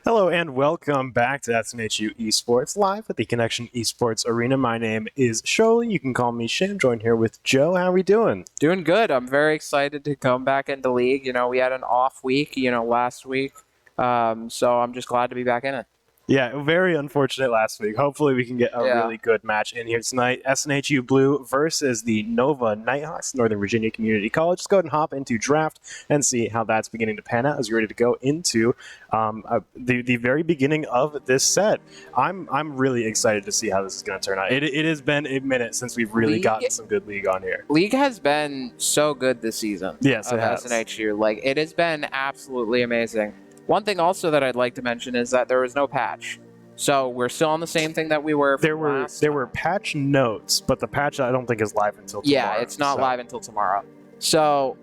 Hello and welcome back to SNHU Esports Live at the Connection Esports Arena. My name is Sholey. You can call me Shin. Joined here with Joe. How are we doing? Doing good. I'm very excited to come back into League. We had an off week, last week. So I'm just glad to be back in it. Yeah, very unfortunate last week. Hopefully we can get a really good match in here tonight. SNHU Blue versus the Nova Nighthawks, Northern Virginia Community College. Let's go ahead and hop into draft and see how that's beginning to pan out as you're ready to go into the very beginning of this set. I'm really excited to see how this is going to turn out. It has been a minute since we've really gotten some good League on here. League has been so good this season. Yes, it has. SNHU. It has been absolutely amazing. One thing also that I'd like to mention is that there was no patch. So we're still on the same thing that we were. There were patch notes, but the patch I don't think is live until tomorrow. Yeah, it's not live until tomorrow. So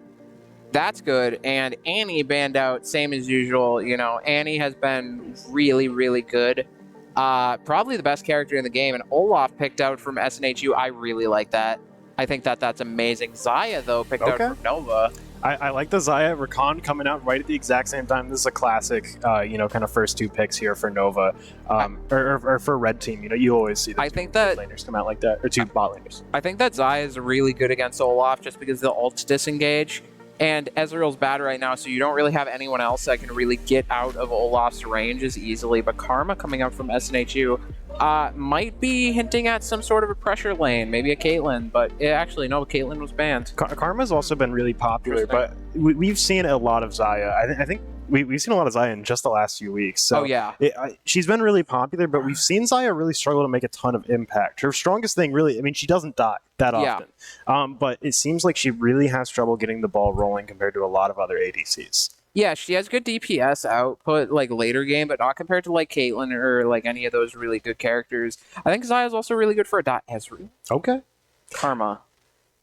that's good. And Annie banned out, same as usual. Annie has been really, really good. Probably the best character in the game. And Olaf picked out from SNHU. I really like that. I think that's amazing. Zaya, though, picked out from Nova. I like the Zaya Rakan coming out right at the exact same time. This is a classic, kind of first two picks here for Nova, or for Red Team. You always see the two laners come out like that, or two bot laners. I think that Zaya is really good against Olaf just because the ults disengage. And Ezreal's bad right now, so you don't really have anyone else that can really get out of Olaf's range as easily. But Karma coming out from SNHU might be hinting at some sort of a pressure lane, maybe a Caitlyn. But actually, no, Caitlyn was banned. Karma's also been really popular, but we've seen a lot of Zaya. I think we've seen a lot of Zaya in just the last few weeks. So she's been really popular, but we've seen Zaya really struggle to make a ton of impact. Her strongest thing, really, she doesn't die that often. But it seems like she really has trouble getting the ball rolling compared to a lot of other ADCs. Yeah, she has good DPS output, later game, but not compared to, Caitlyn or, any of those really good characters. I think Zaya's also really good for a Ezreal. Okay. Karma.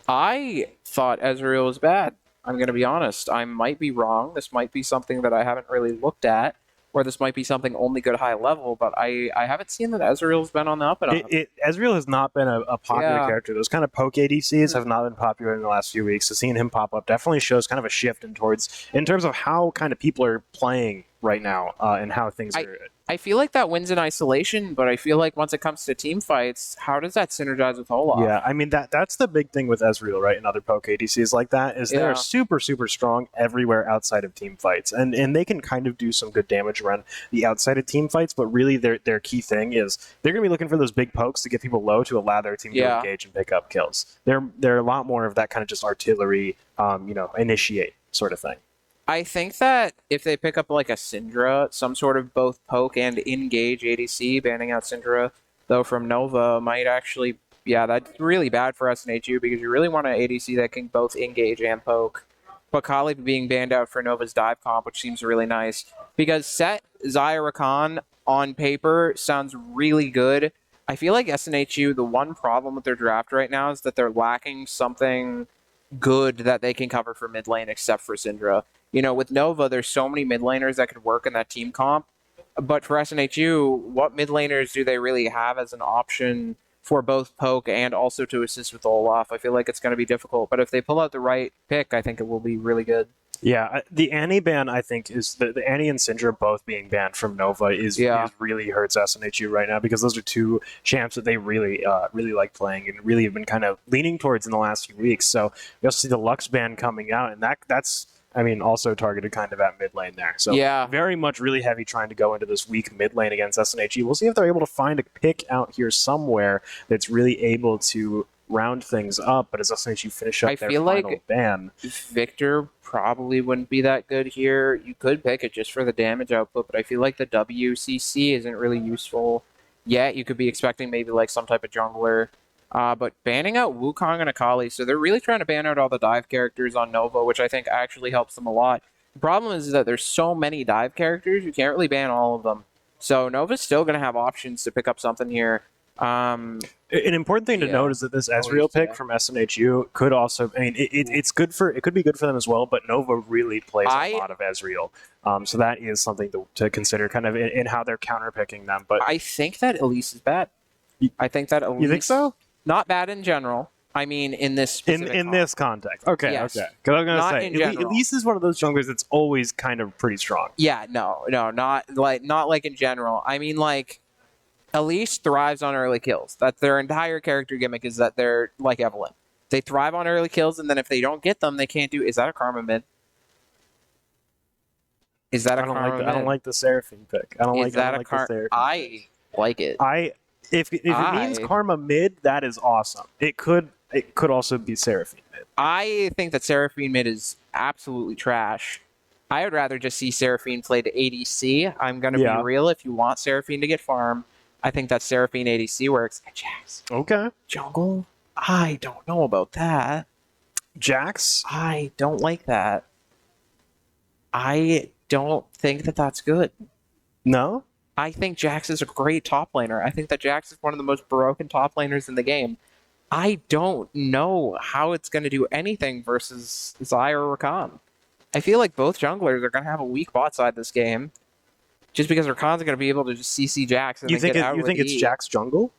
I thought Ezreal was bad. I'm going to be honest. I might be wrong. This might be something that I haven't really looked at, or this might be something only good high level, but I haven't seen that Ezreal's been on the up and up. Ezreal has not been a popular character. Those kind of poke ADCs have not been popular in the last few weeks, so seeing him pop up definitely shows kind of a shift in terms of how kind of people are playing right now and how things are. I feel like that wins in isolation, but I feel like once it comes to team fights, how does that synergize with Olaf? Yeah, that's the big thing with Ezreal, right, and other poke ADCs like that, is they're super, super strong everywhere outside of team fights. And they can kind of do some good damage around the outside of team fights, but really their key thing is they're going to be looking for those big pokes to get people low to allow their team to engage and pick up kills. They're a lot more of that kind of just artillery, initiate sort of thing. I think that if they pick up a Syndra, some sort of both poke and engage ADC, banning out Syndra, though, from Nova might actually, that's really bad for SNHU because you really want an ADC that can both engage and poke. But Kali being banned out for Nova's dive comp, which seems really nice, because set Zaya Rakan on paper sounds really good. I feel like SNHU, the one problem with their draft right now is that they're lacking something good that they can cover for mid lane except for Syndra. With Nova, there's so many mid laners that could work in that team comp. But for SNHU, what mid laners do they really have as an option for both poke and also to assist with Olaf? I feel like it's going to be difficult. But if they pull out the right pick, I think it will be really good. Yeah, the Annie ban, I think, is the Annie and Syndra both being banned from Nova is really hurts SNHU right now because those are two champs that they really like playing and really have been kind of leaning towards in the last few weeks. So we also see the Lux ban coming out, and that's also targeted kind of at mid lane there. So very much really heavy trying to go into this weak mid lane against SNHU. We'll see if they're able to find a pick out here somewhere that's really able to round things up, but as SNHU finish up their final ban. Victor probably wouldn't be that good here. You could pick it just for the damage output, but I feel like the WCC isn't really useful yet. You could be expecting maybe some type of jungler. But banning out Wukong and Akali, so they're really trying to ban out all the dive characters on Nova, which I think actually helps them a lot. The problem is that there's so many dive characters, you can't really ban all of them. So Nova's still going to have options to pick up something here. An important thing to note is that this Ezreal pick from SNHU could also, it could be good for them as well, but Nova really plays a lot of Ezreal. So that is something to consider kind of in how they're counter-picking them. But I think that Elise is bad. I think that Elise... You think so? Not bad in general, I mean, in this specific in this context. Okay, Yes. okay. Because I was gonna Not say, in general. Elise is one of those junglers that's always kind of pretty strong. Yeah, no, not like in general. I mean, like, Elise thrives on early kills. That's their entire character gimmick, is that they're like Evelynn. They thrive on early kills, and then if they don't get them, they can't do. Is that a Karma mid? Is that a Karma mid? I don't like the Seraphine pick. I don't Is like. I that don't a like the Karma? Seraphine. I like it. If it means Karma mid, that is awesome. It could also be Seraphine mid. I think that Seraphine mid is absolutely trash. I would rather just see Seraphine play to ADC. I'm going to be real. If you want Seraphine to get farm, I think that Seraphine ADC works. Jax. Okay. Jungle? I don't know about that. Jax? I don't like that. I don't think that that's good. No? I think Jax is a great top laner. I think that Jax is one of the most broken top laners in the game. I don't know how it's going to do anything versus Xayah or Rakan. I feel like both junglers are going to have a weak bot side this game, just because Rakan's going to be able to just CC Jax and you think it's Jax jungle?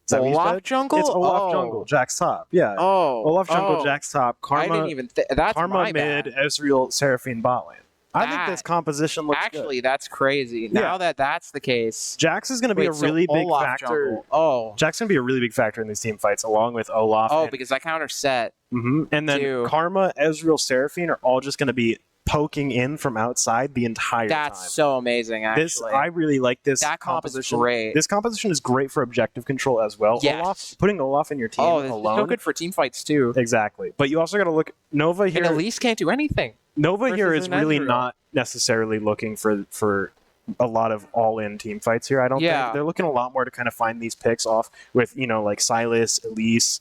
Is that Olaf jungle? It's Olaf jungle, Jax top. Yeah. Oh, Olaf jungle, Jax top. Karma. I didn't even. That's Karma my mid, bad. Ezreal, Seraphine bot lane. I think this composition looks actually good. That's crazy. Now that that's the case, Jax is going to be a really big factor. Jungle. Jax is going to be a really big factor in these team fights, along with Olaf. Because that counter set. And then Karma, Ezreal, Seraphine are all just going to be poking in from outside the entire time. That's so amazing, actually. I really like this composition. Is great. This composition is great for objective control as well. Yes. Putting Olaf in your team alone. It's so good for team fights, too. Exactly. But you also got to look... Nova here... And Elise can't do anything. Nova here is really not necessarily looking for a lot of all-in team fights here. I don't think they're looking a lot more to kind of find these picks off with, like Sylas, Elise,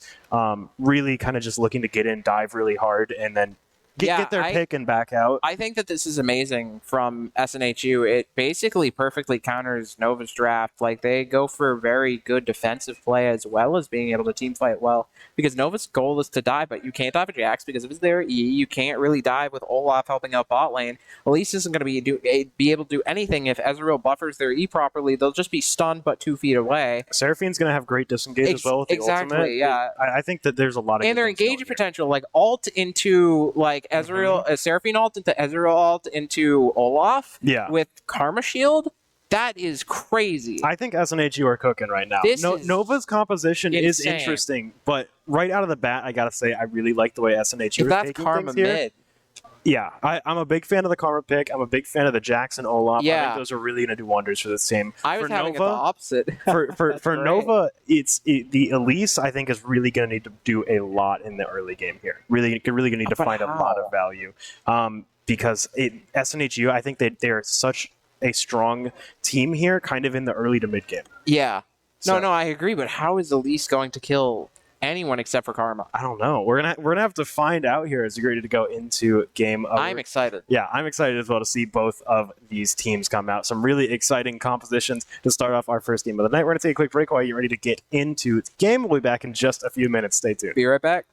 really kind of just looking to get in, dive really hard, and then get their pick and back out. I think that this is amazing from SNHU. It basically perfectly counters Nova's draft. Like, they go for very good defensive play as well as being able to team fight well. Because Nova's goal is to dive, but you can't dive with Jax because of his their E. You can't really dive with Olaf helping out bot lane. Elise isn't going to be able to do anything if Ezreal buffers their E properly. They'll just be stunned but 2 feet away. Seraphine's going to have great disengage as well with the ultimate. Yeah. I think that there's a lot of... And their engage potential, like ult into like Ezreal, Seraphine ult into Ezreal ult into Olaf with Karma Shield. That is crazy. I think SNHU are cooking right now. Nova's composition is interesting, but right out of the bat, I gotta say, I really like the way SNHU is taking Karma things here. mid. Yeah, I'm a big fan of the Karma pick. I'm a big fan of the Jackson Olaf. I think those are really going to do wonders for this team. I was having Nova, the opposite. for Nova, the Elise, I think, is really going to need to do a lot in the early game here. Really going to need to find a lot of value. Because SNHU, I think they're such a strong team here, kind of in the early to mid game. Yeah. No, I agree. But how is Elise going to kill anyone except for Karma? I don't know. We're gonna have to find out here as we get ready to go into game. I'm excited. Yeah, I'm excited as well to see both of these teams come out. Some really exciting compositions to start off our first game of the night. We're gonna take a quick break while you're ready to get into the game. We'll be back in just a few minutes. Stay tuned. Be right back.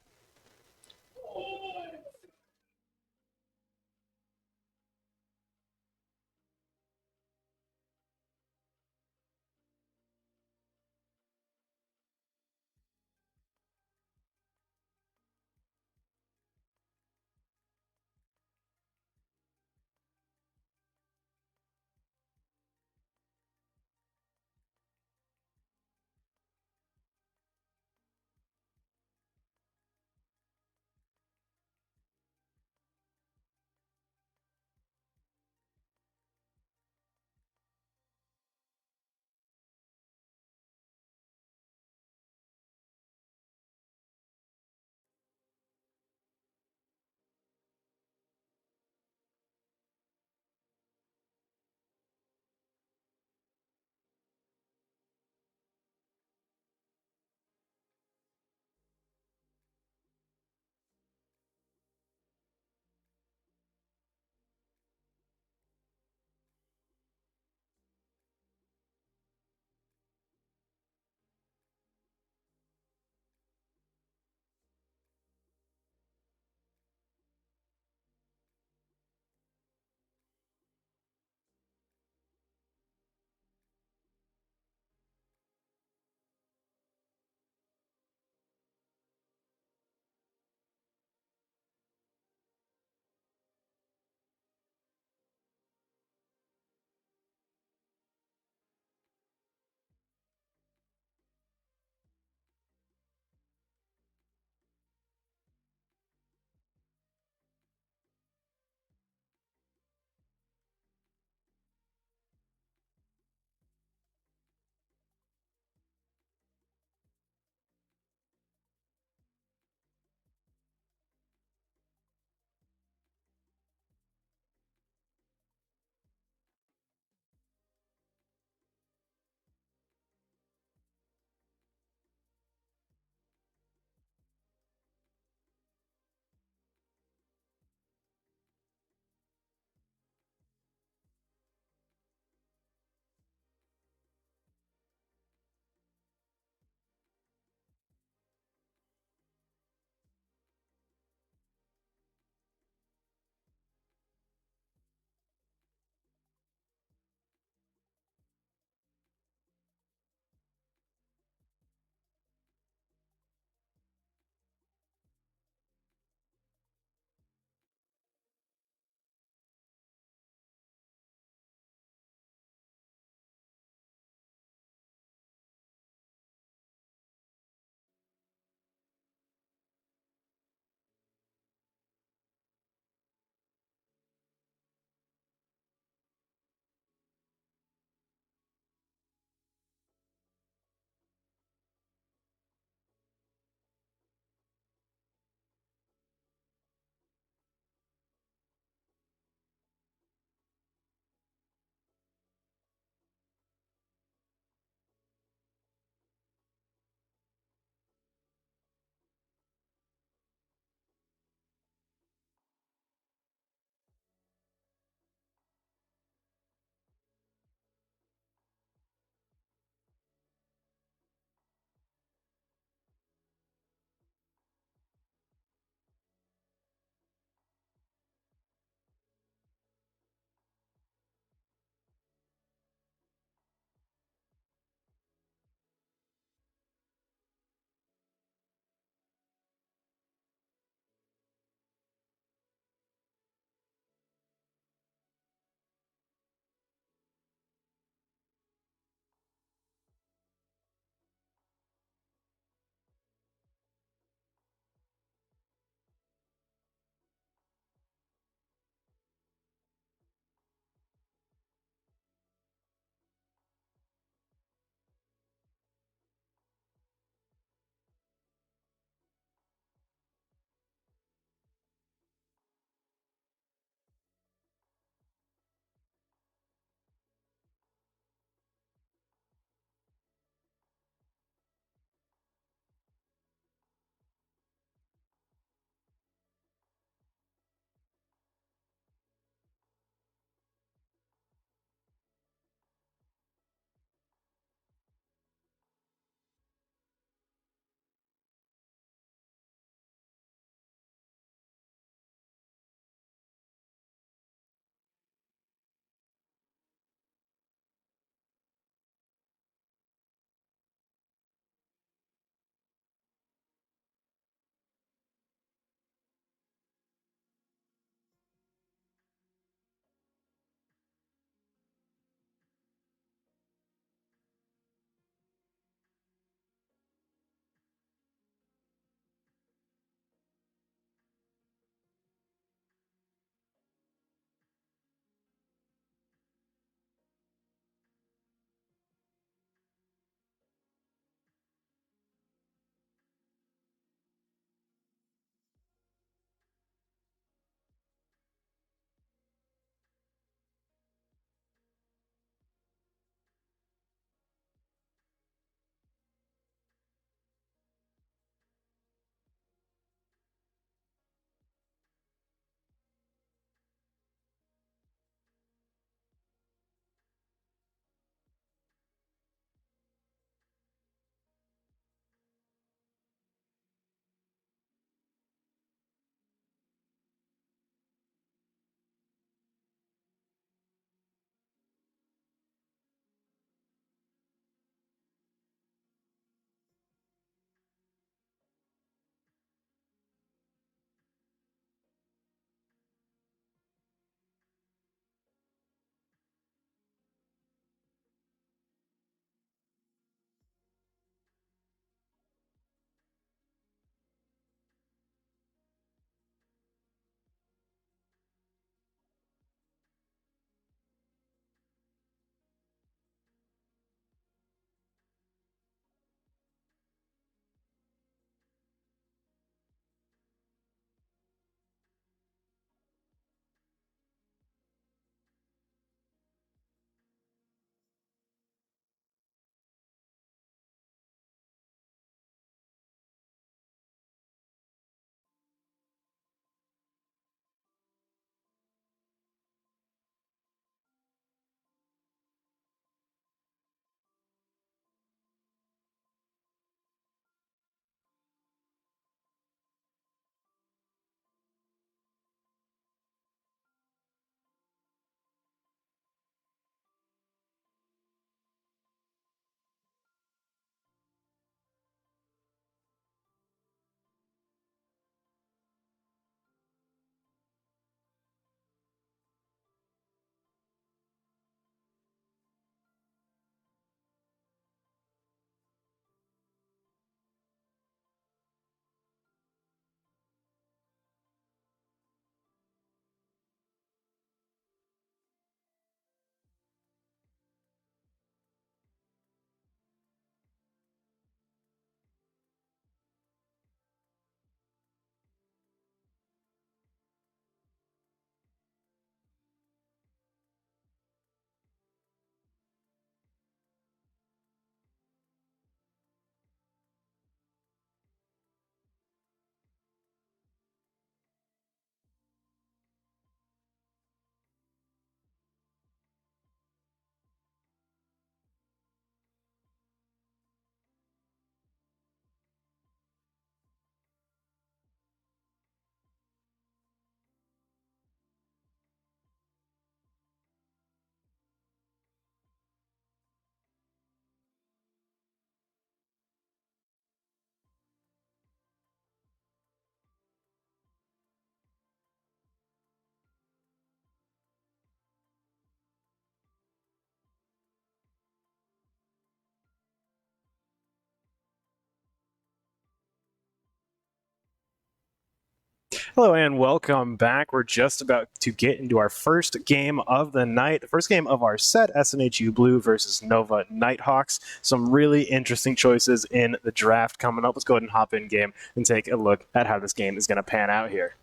Hello and welcome back. We're just about to get into our first game of the night, the first game of our set, SNHU Blue versus Nova Nighthawks. Some really interesting choices in the draft coming up. Let's go ahead and hop in game and take a look at how this game is going to pan out here.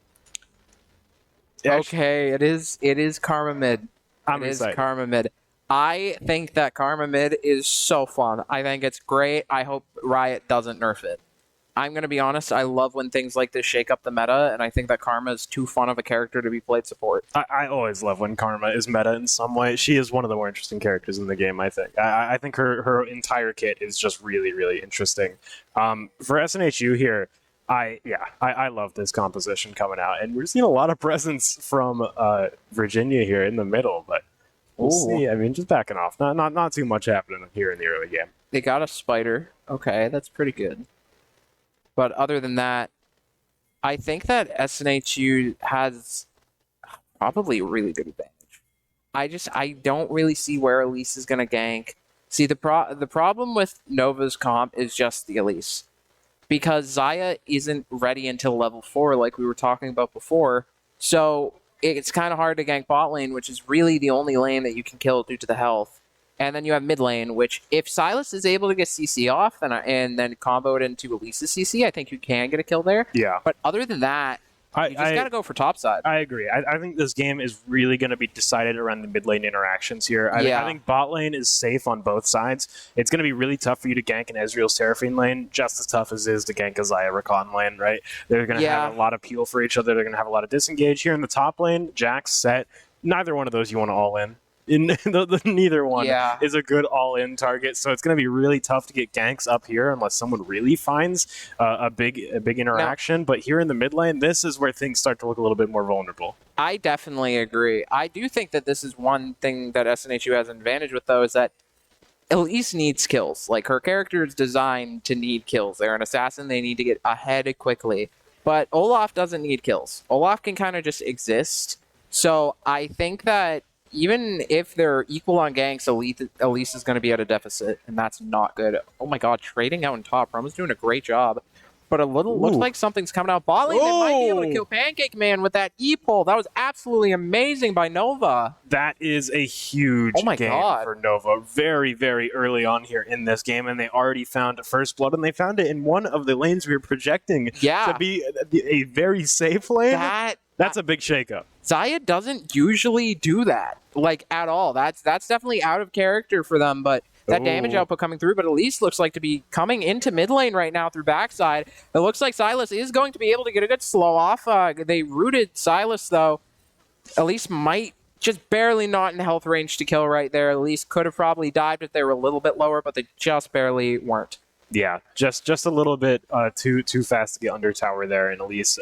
Okay, it is Karma mid. I'm excited. Karma mid. I think that Karma mid is so fun. I think it's great. I hope Riot doesn't nerf it. I'm going to be honest, I love when things like this shake up the meta, and I think that Karma is too fun of a character to be played support. I always love when Karma is meta in some way. She is one of the more interesting characters in the game, I think. I think her entire kit is just really, really interesting. For SNHU here, I love this composition coming out, and we're seeing a lot of presence from Virginia here in the middle, but we'll see. I mean, just backing off. Not too much happening here in the early game. They got a spider. Okay, that's pretty good. But other than that, I think that SNHU has probably a really good advantage. I don't really see where Elise is going to gank. See, the problem with Nova's comp is just the Elise. Because Xayah isn't ready until level 4 like we were talking about before. So it's kind of hard to gank bot lane, which is really the only lane that you can kill due to the health. And then you have mid lane, which if Silas is able to get CC off and then combo it into Elise's CC, I think you can get a kill there. Yeah. But other than that, you just got to go for top side. I agree. I think this game is really going to be decided around the mid lane interactions here. I think bot lane is safe on both sides. It's going to be really tough for you to gank an Ezreal's Seraphine lane, just as tough as it is to gank a Xayah Rakan lane, right? They're going to have a lot of peel for each other. They're going to have a lot of disengage. Here in the top lane, Jax, Set, neither one of those you want to all in. Neither one is a good all-in target, so it's going to be really tough to get ganks up here unless someone really finds a big interaction. Now, but here in the mid lane, this is where things start to look a little bit more vulnerable. I definitely agree. I do think that this is one thing that SNHU has an advantage with, though, is that Elise needs kills. Like, her character is designed to need kills. They're an assassin. They need to get ahead quickly. But Olaf doesn't need kills. Olaf can kind of just exist. So I think that even if they're equal on ganks, Elise is going to be at a deficit, and that's not good. Oh my god, trading out in top. Roman's doing a great job. But a little looks like something's coming out. Bot lane, they might be able to kill Pancake Man with that E-pull. That was absolutely amazing by Nova. That is a huge game for Nova. Very, very early on here in this game, and they already found first blood, and they found it in one of the lanes we were projecting to be a very safe lane. That's a big shakeup. Xayah doesn't usually do that, like, at all. That's definitely out of character for them, but that damage output coming through, but Elise looks like to be coming into mid lane right now through backside. It looks like Silas is going to be able to get a good slow off. They rooted Silas, though. Elise might just barely not in health range to kill right there. Elise could have probably died if they were a little bit lower, but they just barely weren't. Yeah, just a little bit too fast to get under tower there, and Elise,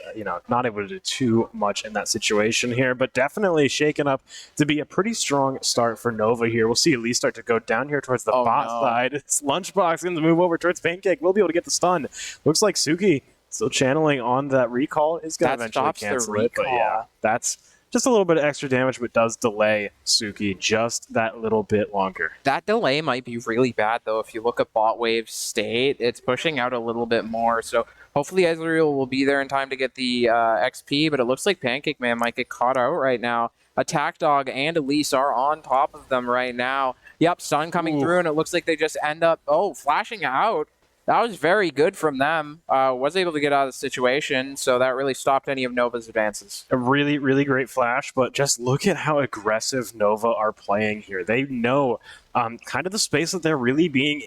not able to do too much in that situation here, but definitely shaken up to be a pretty strong start for Nova here. We'll see Elise start to go down here towards the bot side. It's Lunchbox going to move over towards Pancake. We'll be able to get the stun. Looks like Suki still channeling on that recall. Is going to eventually cancel it, but yeah, that's just a little bit of extra damage, but does delay Suki just that little bit longer. That delay might be really bad, though. If you look at bot wave state, it's pushing out a little bit more. So hopefully Ezreal will be there in time to get the XP, but it looks like Pancake Man might get caught out right now. Attack Dog and Elise are on top of them right now. Yep, stun coming through, and it looks like they just end up, flashing out. That was very good from them. Was able to get out of the situation, so that really stopped any of Nova's advances. A really, really great flash, but just look at how aggressive Nova are playing here. They know kind of the space that they're really being,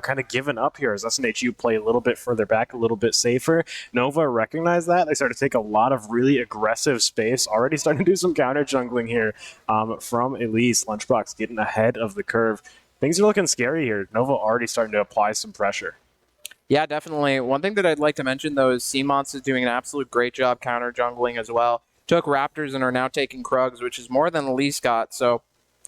kind of given up here as SNHU play a little bit further back, a little bit safer. Nova recognize that. They start to take a lot of really aggressive space, already starting to do some counter jungling here from Elise. Lunchbox getting ahead of the curve. Things are looking scary here. Nova already starting to apply some pressure. Yeah, definitely. One thing that I'd like to mention, though, is CMONS is doing an absolute great job counter jungling as well. Took Raptors and are now taking Krugs, which is more than Elise got. So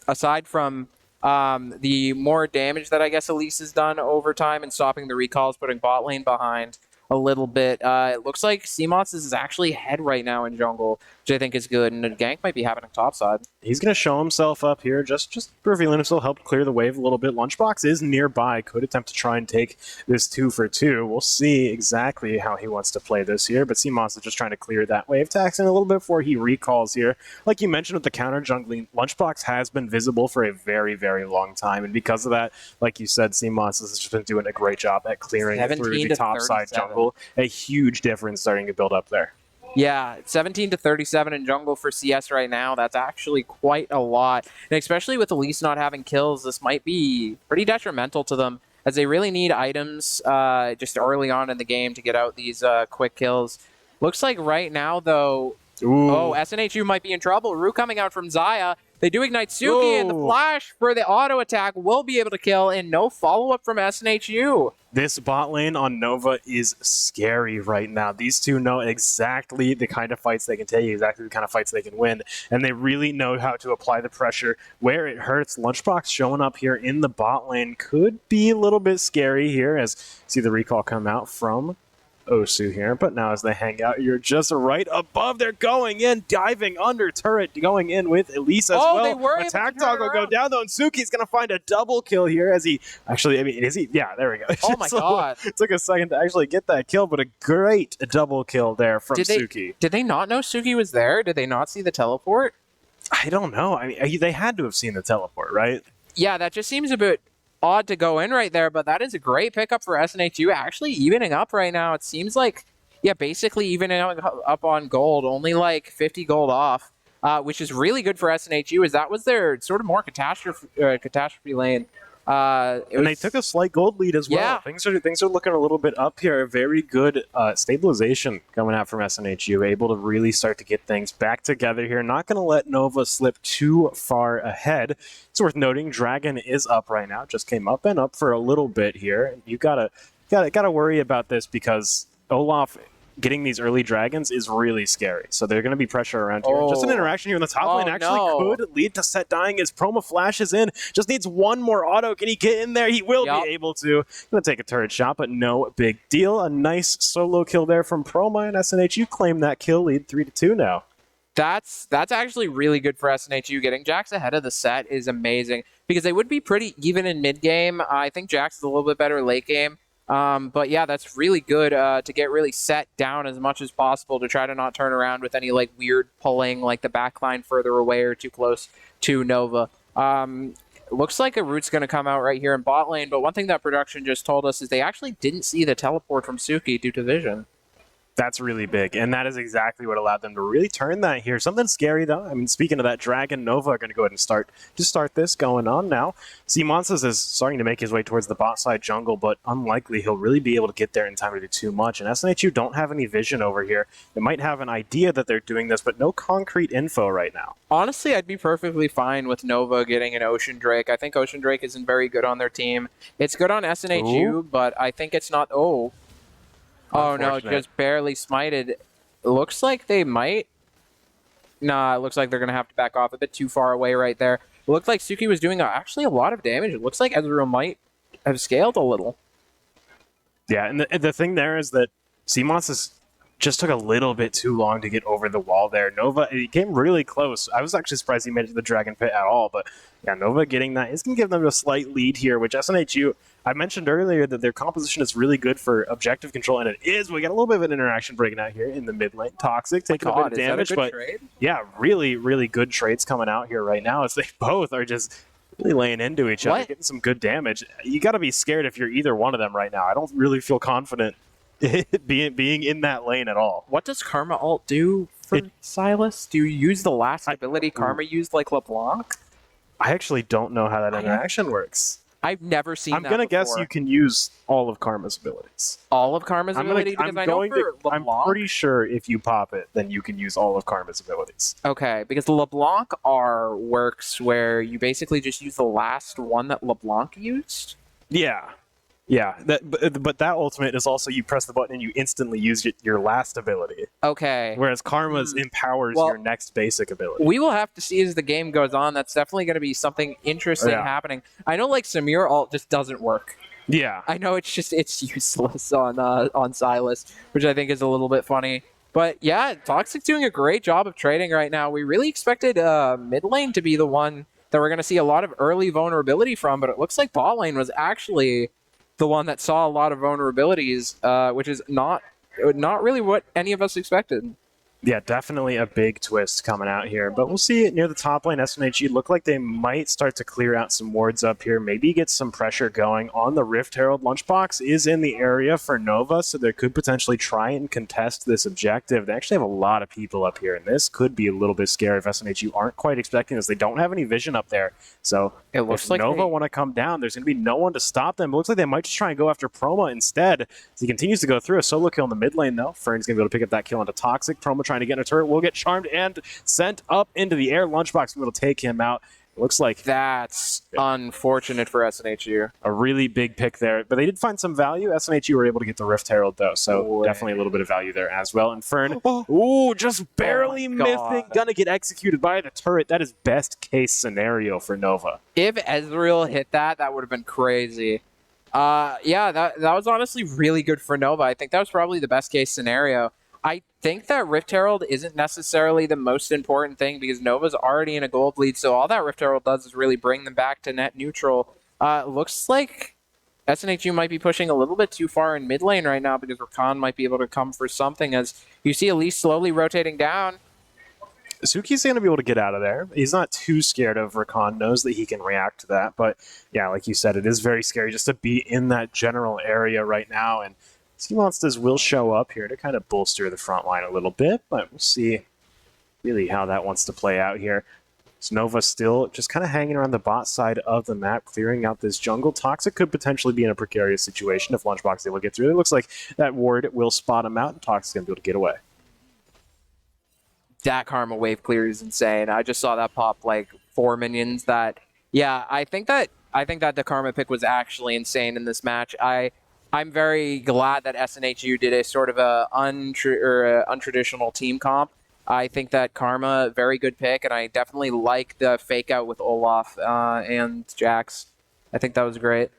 aside from the more damage that I guess Elise has done over time and stopping the recalls, putting bot lane behind, a little bit. It looks like CMOS is actually ahead right now in jungle, which I think is good, and the gank might be happening topside. He's going to show himself up here, just revealing himself, help clear the wave a little bit. Lunchbox is nearby, could attempt to try and take this 2-for-2. We'll see exactly how he wants to play this here, but CMOS is just trying to clear that wave, taxing a little bit before he recalls here. Like you mentioned with the counter jungling, Lunchbox has been visible for a very, very long time, and because of that, like you said, CMOS has just been doing a great job at clearing through the topside jungle. A huge difference starting to build up there. Yeah, 17-37 in jungle for CS right now. That's actually quite a lot. And especially with Elise not having kills, this might be pretty detrimental to them, as they really need items just early on in the game to get out these quick kills. Looks like right now, though, SNHU might be in trouble. Rue coming out from Xayah. They do ignite Suki, and the flash for the auto attack will be able to kill, and no follow-up from SNHU. This bot lane on Nova is scary right now. These two know exactly the kind of fights they can take, exactly the kind of fights they can win, and they really know how to apply the pressure where it hurts. Lunchbox showing up here in the bot lane could be a little bit scary here, as see the recall come out from Osu here, but now as they hang out, you're just right above. They're going in, diving under turret, going in with Elise as well. They were Attack dog will go down though, and Suki's gonna find a double kill here as he actually, is he? Yeah, there we go. Oh my god. It took a second to actually get that kill, but a great double kill there from Suki. Did they not know Suki was there? Did they not see the teleport? I don't know. I mean, they had to have seen the teleport, right? Yeah, that just seems a bit odd to go in right there, but that is a great pickup for SNHU, actually evening up right now. It seems like, yeah, basically evening up on gold, only like 50 gold off, which is really good for SNHU, as that was their sort of more catastrophe lane. And they took a slight gold lead as well. Yeah. Things are looking a little bit up here. Very good stabilization coming out from SNHU, able to really start to get things back together here. Not going to let Nova slip too far ahead. It's worth noting Dragon is up right now. Just came up and up for a little bit here. You gotta worry about this because Olaf getting these early dragons is really scary. So they're going to be pressure around here. Just an interaction here in the top lane actually could lead to Set dying as Proma flashes in. Just needs one more auto. Can he get in there? He will be able to. Going to take a turret shot, but no big deal. A nice solo kill there from Proma, and SNHU claim that kill lead 3-2 now. That's actually really good for SNHU. Getting Jax ahead of the set is amazing because they would be pretty even in mid game. I think Jax is a little bit better late game. But yeah, that's really good to get really set down as much as possible to try to not turn around with any like weird pulling, like the backline further away or too close to Nova. Looks like a root's going to come out right here in bot lane, but one thing that production just told us is they actually didn't see the teleport from Suki due to vision. That's really big, and that is exactly what allowed them to really turn that here. Something scary, though. I mean, speaking of that, Dragon, Nova are going to go ahead and start this going on now. CMOS is starting to make his way towards the bot side jungle, but unlikely he'll really be able to get there in time to do too much. And SNHU don't have any vision over here. They might have an idea that they're doing this, but no concrete info right now. Honestly, I'd be perfectly fine with Nova getting an Ocean Drake. I think Ocean Drake isn't very good on their team. It's good on SNHU, but I think it's not... Oh no, just barely smited. It looks like they might. Nah, it looks like they're going to have to back off a bit too far away right there. It looked like Suki was doing actually a lot of damage. It looks like Ezreal might have scaled a little. Yeah, and the thing there is that CMOS just took a little bit too long to get over the wall there. Nova, he came really close. I was actually surprised he made it to the Dragon Pit at all, but yeah, Nova getting that is going to give them a slight lead here, which SNHU, I mentioned earlier that their composition is really good for objective control, and it is. We got a little bit of an interaction breaking out here in the mid lane. Toxic taking a bit of damage, but yeah, really, really good trades coming out here right now as they both are just really laying into each other, getting some good damage. You got to be scared if you're either one of them right now. I don't really feel confident being in that lane at all. What does Karma ult do for Silas? Do you use the last ability Karma used like LeBlanc? I actually don't know how that interaction works. I've never seen that I'm going to guess you can use all of Karma's abilities. All of Karma's abilities? I'm pretty sure if you pop it, then you can use all of Karma's abilities. Okay, because LeBlanc works where you basically just use the last one that LeBlanc used? Yeah. Yeah, but that ultimate is also you press the button and you instantly use your last ability. Okay. Whereas Karma's empowers your next basic ability. We will have to see as the game goes on. That's definitely going to be something interesting happening. I know like Samir ult just doesn't work. Yeah. I know it's useless on Silas, which I think is a little bit funny. But yeah, Toxic's doing a great job of trading right now. We really expected mid lane to be the one that we're going to see a lot of early vulnerability from, but it looks like bot lane was actually the one that saw a lot of vulnerabilities, which is not really what any of us expected. Yeah, definitely a big twist coming out here. But we'll see it near the top lane. SNHU look like they might start to clear out some wards up here. Maybe get some pressure going on the Rift Herald. Lunchbox is in the area for Nova, so they could potentially try and contest this objective. They actually have a lot of people up here, and this could be a little bit scary if SNHU aren't quite expecting this. They don't have any vision up there. So it looks if like Nova want to come down, there's going to be no one to stop them. It looks like they might just try and go after Proma instead. As he continues to go through a solo kill in the mid lane, though. Fern's going to be able to pick up that kill onto Toxic. Proma trying to get in a turret will get charmed and sent up into the air. Lunchbox will be able to take him out. It looks like that's unfortunate for SNHU. A really big pick there, but they did find some value. SNHU were able to get the Rift Herald, though, so definitely a little bit of value there as well. And Fern, ooh, just barely missing. Gonna get executed by the turret. That is best case scenario for Nova. If Ezreal hit that, that would have been crazy. Yeah, that was honestly really good for Nova. I think that was probably the best case scenario. I think that Rift Herald isn't necessarily the most important thing because Nova's already in a gold lead, so all that Rift Herald does is really bring them back to net neutral. Looks like SNHU might be pushing a little bit too far in mid lane right now because Rakan might be able to come for something as you see Elise slowly rotating down. Suki's going to be able to get out of there. He's not too scared of Rakan, knows that he can react to that, but yeah, like you said, it is very scary just to be in that general area right now, and Sea Monsters will show up here to kind of bolster the front line a little bit, but we'll see really how that wants to play out here. So Nova still just kind of hanging around the bot side of the map, clearing out this jungle. Toxic could potentially be in a precarious situation if Lunchbox is able to get through. It looks like that ward will spot him out, and Toxic's going to be able to get away. That Karma wave clear is insane. I just saw that pop like 4 minions. Yeah, I think that the Karma pick was actually insane in this match. I'm very glad that SNHU did a sort of untraditional team comp. I think that Karma, very good pick, and I definitely like the fake out with Olaf and Jax. I think that was great.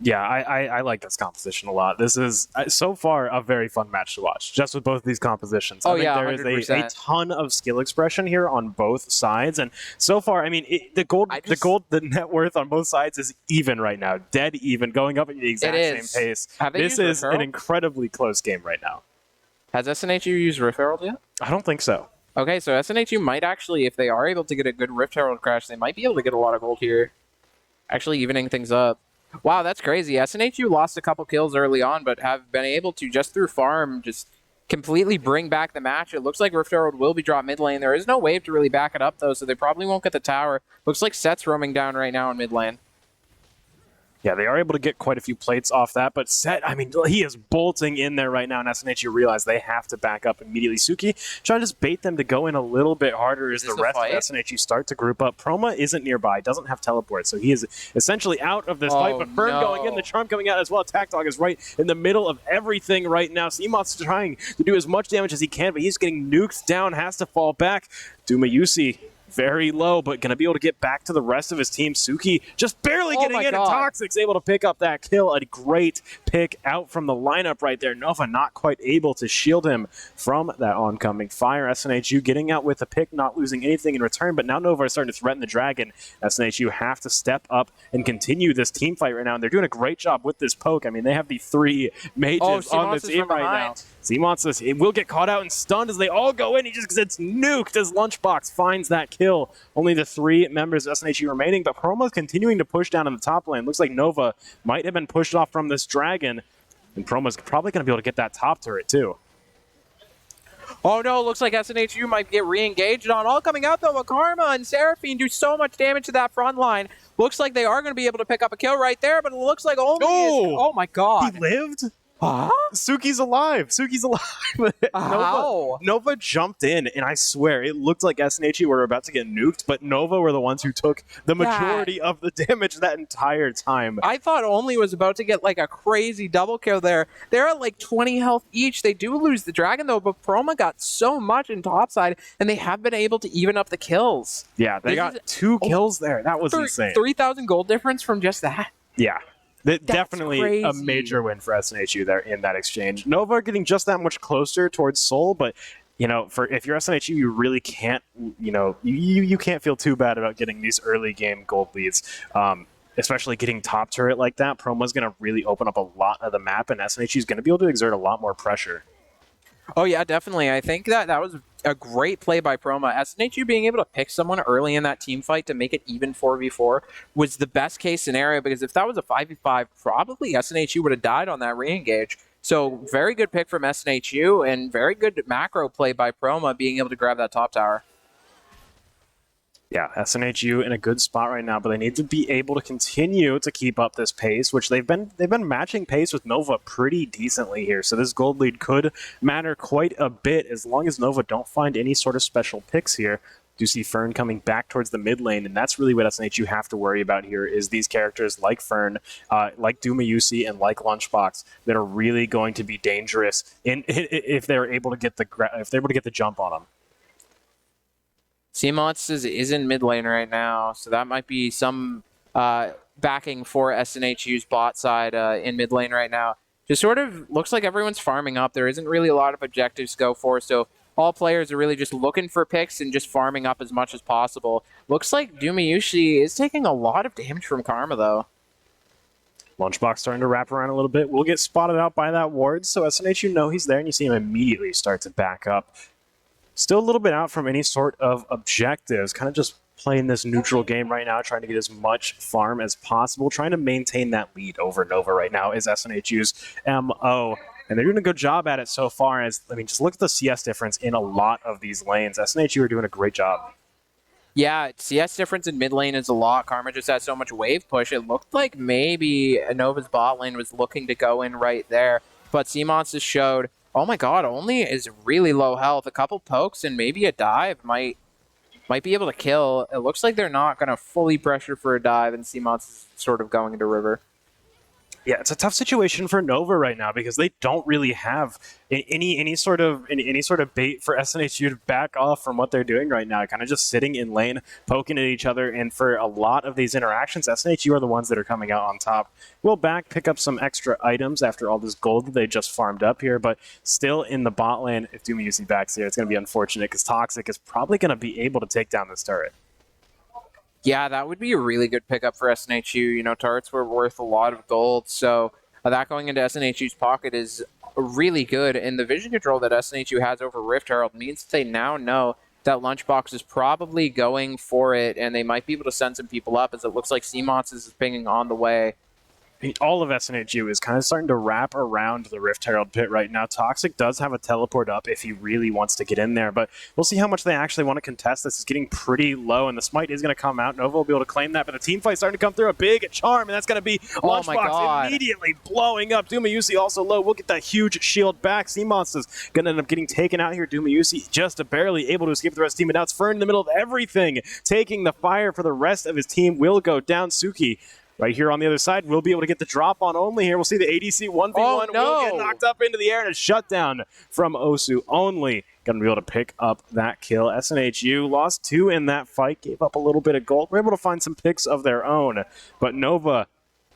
Yeah, I like this composition a lot. This is, so far, a very fun match to watch, just with both of these compositions. I think there 100%. is a ton of skill expression here on both sides, and so far, I mean, the net worth on both sides is even right now, dead even, going up at the exact same pace. This is an incredibly close game right now. Has SNHU used Rift Herald yet? I don't think so. Okay, so SNHU might actually, if they are able to get a good Rift Herald crash, they might be able to get a lot of gold here, actually evening things up. Wow, that's crazy. SNHU lost a couple kills early on, but have been able to, just through farm, just completely bring back the match. It looks like Rift Herald will be dropped mid lane. There is no wave to really back it up, though, so they probably won't get the tower. Looks like Set's roaming down right now in mid lane. Yeah, they are able to get quite a few plates off that, but Set, I mean, he is bolting in there right now, and SNHU realize they have to back up immediately. Suki trying to just bait them to go in a little bit harder as the rest of SNHU start to group up. Proma isn't nearby, doesn't have teleport, so he is essentially out of this fight, but Fern going in, the Charm coming out as well. Attack Dog is right in the middle of everything right now. Seamoth's trying to do as much damage as he can, but he's getting nuked down, has to fall back. Dumayusi very low, but going to be able to get back to the rest of his team. Suki just barely getting in, and Toxic's able to pick up that kill. A great pick out from the lineup right there. Nova not quite able to shield him from that oncoming fire. SNHU getting out with a pick, not losing anything in return, but now Nova is starting to threaten the dragon. SNHU have to step up and continue this team fight right now, and they're doing a great job with this poke. I mean, they have the 3 mages on the team right now. Seamonts, it will get caught out and stunned as they all go in. He just gets nuked as Lunchbox finds that kill. Only the 3 members of SNHU remaining, but Promo's continuing to push down in the top lane. Looks like Nova might have been pushed off from this dragon, and Promo's probably going to be able to get that top turret too. Oh no, looks like SNHU might get re-engaged on. All coming out though, but Karma and Seraphine do so much damage to that front line. Looks like they are going to be able to pick up a kill right there, but it looks like only oh my god. He lived? Huh? Suki's alive. Suki's alive. Nova jumped in, and I swear, it looked like SNHU were about to get nuked, but Nova were the ones who took the majority of the damage that entire time. I thought Only was about to get like a crazy double kill there. They're at like 20 health each. They do lose the dragon, though, but Proma got so much in topside, and they have been able to even up the kills. Yeah, they got 2 kills there. That was insane. 3,000 gold difference from just that. Yeah. Definitely crazy. a major win for SNHU there in that exchange. Nova getting just that much closer towards Seoul, but if you're SNHU, you really can't, you can't feel too bad about getting these early game gold leads. Especially getting top turret like that. Promo's going to really open up a lot of the map, and SNHU is going to be able to exert a lot more pressure. Oh, yeah, definitely. I think that was a great play by Proma. SNHU being able to pick someone early in that team fight to make it even 4v4 was the best case scenario, because if that was a 5v5, probably SNHU would have died on that re-engage. So very good pick from SNHU, and very good macro play by Proma being able to grab that top tower. Yeah, SNHU in a good spot right now, but they need to be able to continue to keep up this pace, which they've been matching pace with Nova pretty decently here. So this gold lead could matter quite a bit as long as Nova don't find any sort of special picks here. Do see Fern coming back towards the mid lane, and that's really what SNHU have to worry about here is these characters like Fern, like Dumayusi, and like Lunchbox that are really going to be dangerous if they're able to get the jump on them. CMOTS is in mid lane right now, so that might be some backing for SNHU's bot side in mid lane right now. Just sort of looks like everyone's farming up. There isn't really a lot of objectives to go for, so all players are really just looking for picks and just farming up as much as possible. Looks like Dumayushi is taking a lot of damage from Karma, though. Lunchbox starting to wrap around a little bit. Will get spotted out by that ward, so SNHU know he's there, and you see him immediately start to back up. Still a little bit out from any sort of objectives, kind of just playing this neutral game right now, trying to get as much farm as possible, trying to maintain that lead over Nova right now is SNHU's MO. And they're doing a good job at it so far just look at the CS difference in a lot of these lanes. SNHU are doing a great job. Yeah, CS difference in mid lane is a lot. Karma just has so much wave push. It looked like maybe Nova's bot lane was looking to go in right there, but CMONs showed, oh my god, only is really low health. A couple pokes and maybe a dive might be able to kill. It looks like they're not going to fully pressure for a dive, and CMONs is sort of going into river. Yeah, it's a tough situation for Nova right now because they don't really have any sort of bait for SNHU to back off from what they're doing right now. Kind of just sitting in lane, poking at each other, and for a lot of these interactions, SNHU are the ones that are coming out on top. We'll pick up some extra items after all this gold that they just farmed up here, but still in the bot lane, if Dumayusi backs here, it's going to be unfortunate because Toxic is probably going to be able to take down this turret. Yeah, that would be a really good pickup for SNHU. You know, turrets were worth a lot of gold, so that going into SNHU's pocket is really good. And the vision control that SNHU has over Rift Herald means they now know that Lunchbox is probably going for it, and they might be able to send some people up, as it looks like CMONs is pinging on the way. All of SNHU is kind of starting to wrap around the Rift Herald pit right now. Toxic does have a teleport up if he really wants to get in there, but we'll see how much they actually want to contest. This is getting pretty low, and the smite is going to come out. Nova will be able to claim that, but the team fight's starting to come through. A big charm, and that's going to be Lunchbox immediately blowing up. Dumayusi also low. We'll get that huge shield back. CMONs is going to end up getting taken out here. Dumayusi just barely able to escape the rest of the team, and now it's Fern in the middle of everything. Taking the fire for the rest of his team will go down. Suki right here on the other side, we'll be able to get the drop on only here. We'll see the ADC 1v1 will get knocked up into the air, and a shutdown from Osu only. Going to be able to pick up that kill. SNHU lost 2 in that fight, gave up a little bit of gold. We're able to find some picks of their own, but Nova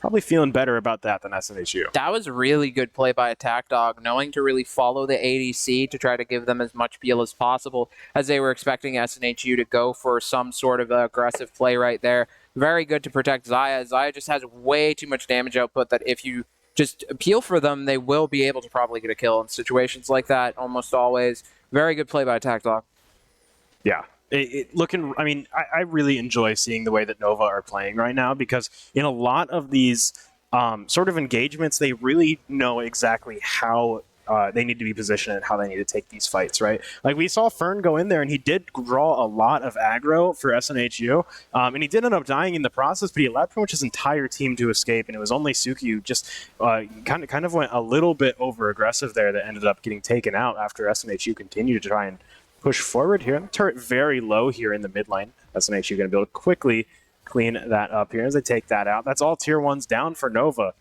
probably feeling better about that than SNHU. That was really good play by Attack Dog, knowing to really follow the ADC to try to give them as much peel as possible, as they were expecting SNHU to go for some sort of aggressive play right there. Very good to protect Xayah. Xayah just has way too much damage output that if you just appeal for them, they will be able to probably get a kill in situations like that almost always. Very good play by Attack Dog. Yeah. I really enjoy seeing the way that Nova are playing right now, because in a lot of these sort of engagements, they really know exactly how they need to be positioned and how they need to take these fights, right? Like, we saw Fern go in there, and he did draw a lot of aggro for SNHU, and he did end up dying in the process, but he allowed pretty much his entire team to escape, and it was only Suki who just kind of went a little bit over-aggressive there that ended up getting taken out after SNHU continued to try and push forward here. The turret very low here in the mid lane. SNHU going to be able to quickly clean that up here as they take that out. That's all tier 1s down for Nova.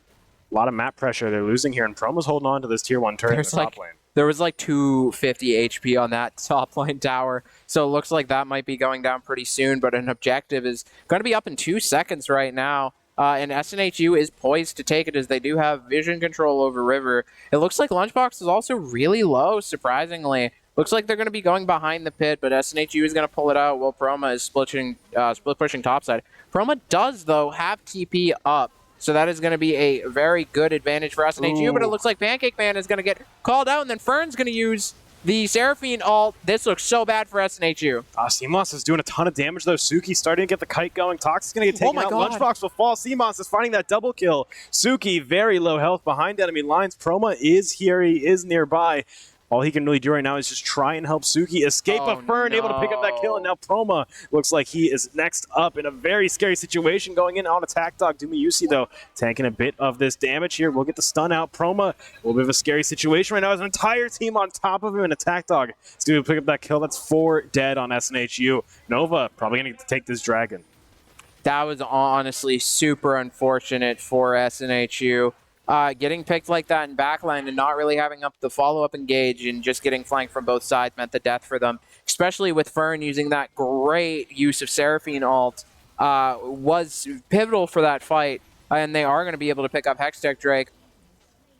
A lot of map pressure they're losing here, and Promo's holding on to this tier 1 turret in the top lane. There was like 250 HP on that top lane tower, so it looks like that might be going down pretty soon, but an objective is going to be up in 2 seconds right now. and SNHU is poised to take it as they do have vision control over River. It looks like Lunchbox is also really low, surprisingly. Looks like they're going to be going behind the pit, but SNHU is going to pull it out while Proma is split pushing topside. Proma does, though, have TP up, so that is going to be a very good advantage for SNHU, but it looks like Pancake Man is going to get called out, and then Fern's going to use the Seraphine ult. This looks so bad for SNHU. CMOS is doing a ton of damage, though. Suki starting to get the kite going. Toxic's going to get taken out. Lunchbox will fall. CMOS is finding that double kill. Suki, very low health behind enemy lines. Proma is here. He is nearby. All he can really do right now is just try and help Suki escape a Fern, able to pick up that kill, and now Proma looks like he is next up in a very scary situation going in on Attack Dog. Dumiyusi, though, tanking a bit of this damage here. We'll get the stun out. Proma, a little bit of a scary situation right now. There's an entire team on top of him, and Attack Dog is going to pick up that kill. That's 4 dead on SNHU. Nova probably going to take this dragon. That was honestly super unfortunate for SNHU. Getting picked like that in backline and not really having up the follow-up engage and just getting flanked from both sides meant the death for them, especially with Fern using that great use of Seraphine ult, was pivotal for that fight, and they are going to be able to pick up Hextech Drake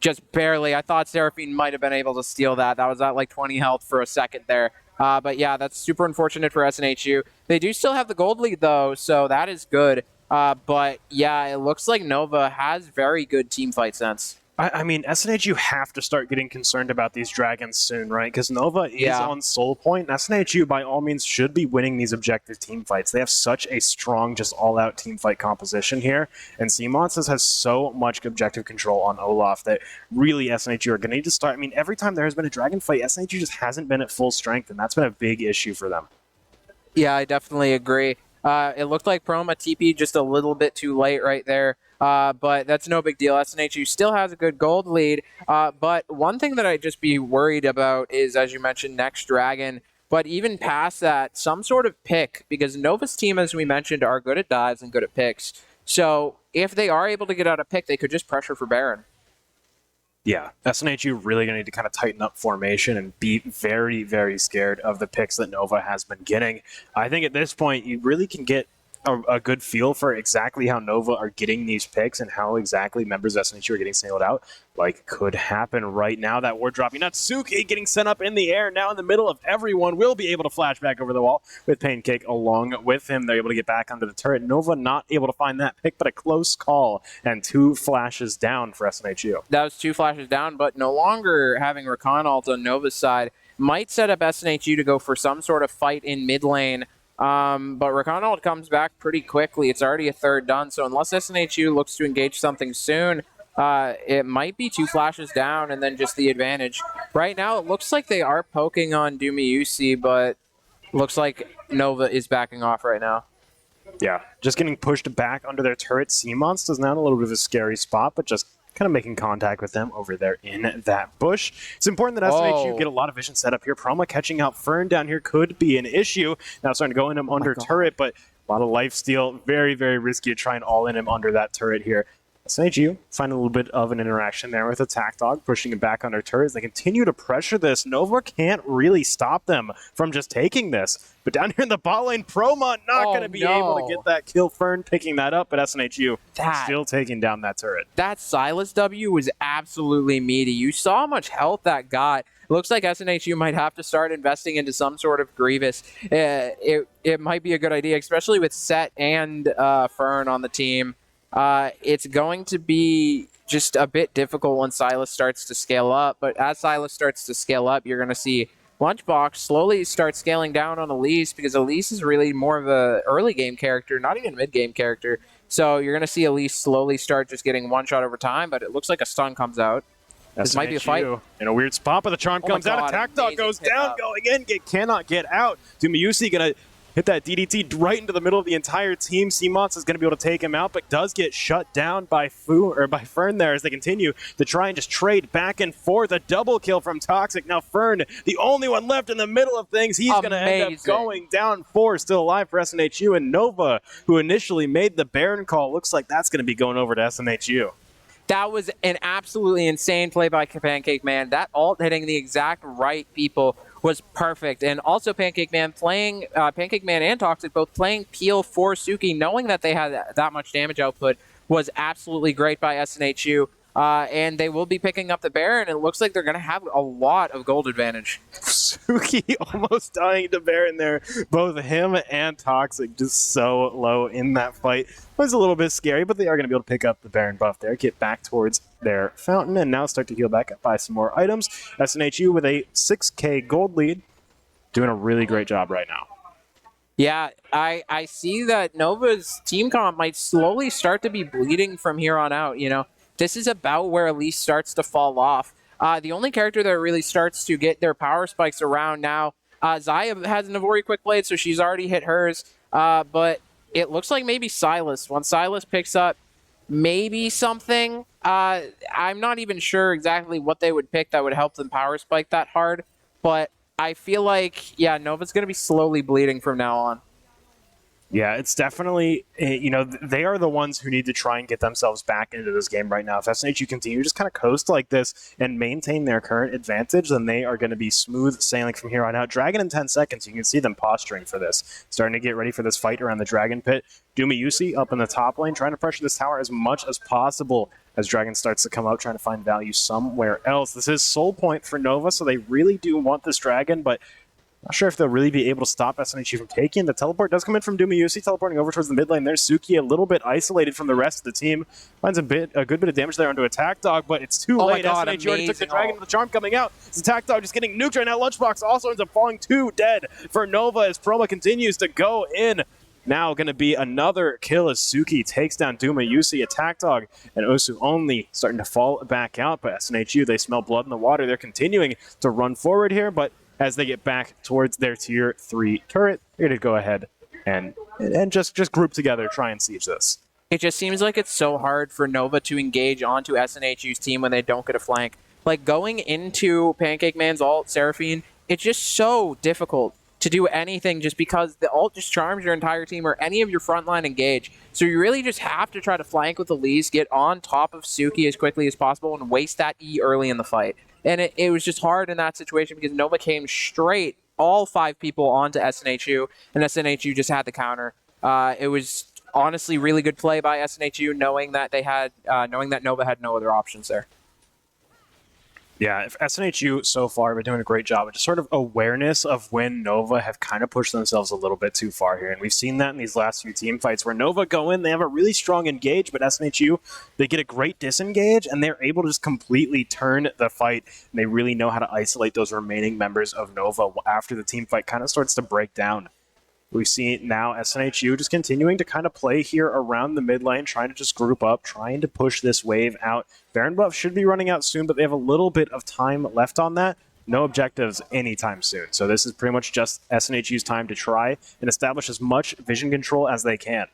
just barely. I thought Seraphine might have been able to steal that. That was at like 20 health for a second there. But yeah, that's super unfortunate for SNHU. They do still have the gold lead, though, so that is good. But yeah, it looks like Nova has very good team fight sense. I mean, SNHU have to start getting concerned about these dragons soon, right? Because Nova is on soul point, and SNHU, by all means, should be winning these objective team fights. They have such a strong, just all-out team fight composition here, and CMOS has so much objective control on Olaf that really SNHU are going to need to start. I mean, every time there has been a dragon fight, SNHU just hasn't been at full strength, and that's been a big issue for them. Yeah, I definitely agree. It looked like Proma TP just a little bit too late right there. But that's no big deal. SNHU still has a good gold lead. But one thing that I'd just be worried about is, as you mentioned, next dragon. But even past that, some sort of pick, because Nova's team, as we mentioned, are good at dives and good at picks. So if they are able to get out a pick, they could just pressure for Baron. Yeah, SNHU really going to need to kind of tighten up formation and be very, very scared of the picks that Nova has been getting. I think at this point, you really can get a good feel for exactly how Nova are getting these picks and how exactly members of SNHU are getting singled out. Like, could happen right now. That ward dropping. Natsuki getting sent up in the air. Now in the middle of everyone. Will be able to flash back over the wall with Pancake along with him. They're able to get back under the turret. Nova not able to find that pick, but a close call. And 2 flashes down for SNHU. That was 2 flashes down, but no longer having Recon ult on Nova's side might set up SNHU to go for some sort of fight in mid lane. But Recon ult comes back pretty quickly. It's already a 3rd done, so unless SNHU looks to engage something soon, it might be 2 flashes down and then just the advantage. Right now, it looks like they are poking on Dumiyusi, but looks like Nova is backing off right now. Yeah, just getting pushed back under their turret. Seamonst is now in a little bit of a scary spot, but just kind of making contact with them over there in that bush. It's important that SNHU get a lot of vision set up here. Proma catching out Fern down here could be an issue. Now starting to go in him under turret, but a lot of lifesteal. Very, very risky to try and all in him under that turret here. SNHU find a little bit of an interaction there with Attack Dog, pushing him back under turrets. They continue to pressure this. Nova can't really stop them from just taking this. But down here in the bot lane, Proma not going to be able to get that kill. Fern picking that up, but SNHU still taking down that turret. That Silas W was absolutely meaty. You saw how much health that got. Looks like SNHU might have to start investing into some sort of Grievous. It might be a good idea, especially with Set and Fern on the team. It's going to be just a bit difficult when Silas starts to scale up, but as Silas starts to scale up, you're going to see Lunchbox slowly start scaling down on Elise, because Elise is really more of a early game character, not even mid game character. So you're going to see Elise slowly start just getting one shot over time, but it looks like a stun comes out. This might be a fight. In a weird spot, but the charm comes out. Attack Dog goes down, going in, cannot get out. Dumiyusi going to hit that DDT right into the middle of the entire team. CMOS is going to be able to take him out, but does get shut down by Fern there as they continue to try and just trade back and forth. A double kill from Toxic. Now Fern, the only one left in the middle of things. He's going to end up going down 4, still alive for SNHU. And Nova, who initially made the Baron call, looks like that's going to be going over to SNHU. That was an absolutely insane play by Pancake Man. That ult hitting the exact right people was perfect. And also Pancake Man and Toxic both playing Peel for Suki, knowing that they had that much damage output, was absolutely great by SNHU. And they will be picking up the Baron. It looks like they're going to have a lot of gold advantage. Suki almost dying to Baron there. Both him and Toxic just so low in that fight. It was a little bit scary, but they are going to be able to pick up the Baron buff there, get back towards their fountain, and now start to heal back up, buy some more items. SNHU with a 6k gold lead, doing a really great job right now. Yeah, I see that Nova's team comp might slowly start to be bleeding from here on out, you know. This is about where Elise starts to fall off. The only character that really starts to get their power spikes around now, Zaya has an Ivori quick blade, so she's already hit hers. But it looks like maybe Silas. Once Silas picks up maybe something, I'm not even sure exactly what they would pick that would help them power spike that hard. But I feel like, yeah, Nova's going to be slowly bleeding from now on. Yeah, it's definitely, you know, they are the ones who need to try and get themselves back into this game right now. If SNHU continue to just kind of coast like this and maintain their current advantage, then they are going to be smooth sailing from here on out. Dragon in 10 seconds, you can see them posturing for this. Starting to get ready for this fight around the Dragon Pit. Yusi up in the top lane, trying to pressure this tower as much as possible as Dragon starts to come up, trying to find value somewhere else. This is soul point for Nova, so they really do want this Dragon, but not sure if they'll really be able to stop SNHU from taking. The teleport does come in from Yusi, teleporting over towards the mid lane. There's Suki, a little bit isolated from the rest of the team. Finds a good bit of damage there onto Attack Dog, but it's too late. SNHU already took the Dragon with the Charm coming out. It's Attack Dog just getting nuked right now. Lunchbox also ends up falling too dead for Nova as Proma continues to go in. Now going to be another kill as Suki takes down Yusi, Attack Dog, and Osu only starting to fall back out. But SNHU, they smell blood in the water. They're continuing to run forward here, but as they get back towards their tier 3 turret, they're going to go ahead and just group together, try and siege this. It just seems like it's so hard for Nova to engage onto SNHU's team when they don't get a flank. Like going into Pancake Man's ult, Seraphine, it's just so difficult to do anything just because the ult just charms your entire team or any of your frontline engage. So you really just have to try to flank with Elise, get on top of Suki as quickly as possible, and waste that E early in the fight. And it was just hard in that situation because Nova came straight, all 5 people onto SNHU, and SNHU just had the counter. It was honestly really good play by SNHU, knowing that Nova had no other options there. Yeah, if SNHU so far have been doing a great job of just sort of awareness of when Nova have kind of pushed themselves a little bit too far here. And we've seen that in these last few team fights where Nova go in, they have a really strong engage, but SNHU, they get a great disengage, and they're able to just completely turn the fight. And they really know how to isolate those remaining members of Nova after the team fight kind of starts to break down. We see now SNHU just continuing to kind of play here around the mid lane, trying to just group up, trying to push this wave out. Baron buff should be running out soon, but they have a little bit of time left on that. No objectives anytime soon. So this is pretty much just SNHU's time to try and establish as much vision control as they can.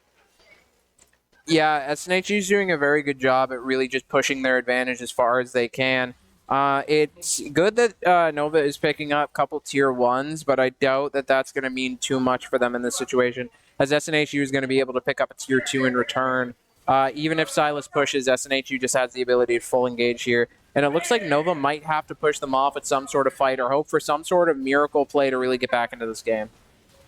Yeah, SNHU's doing a very good job at really just pushing their advantage as far as they can. It's good that Nova is picking up a couple tier 1s, but I doubt that that's going to mean too much for them in this situation, as SNHU is going to be able to pick up a tier 2 in return. Even if Silas pushes, SNHU just has the ability to full engage here. And it looks like Nova might have to push them off at some sort of fight or hope for some sort of miracle play to really get back into this game.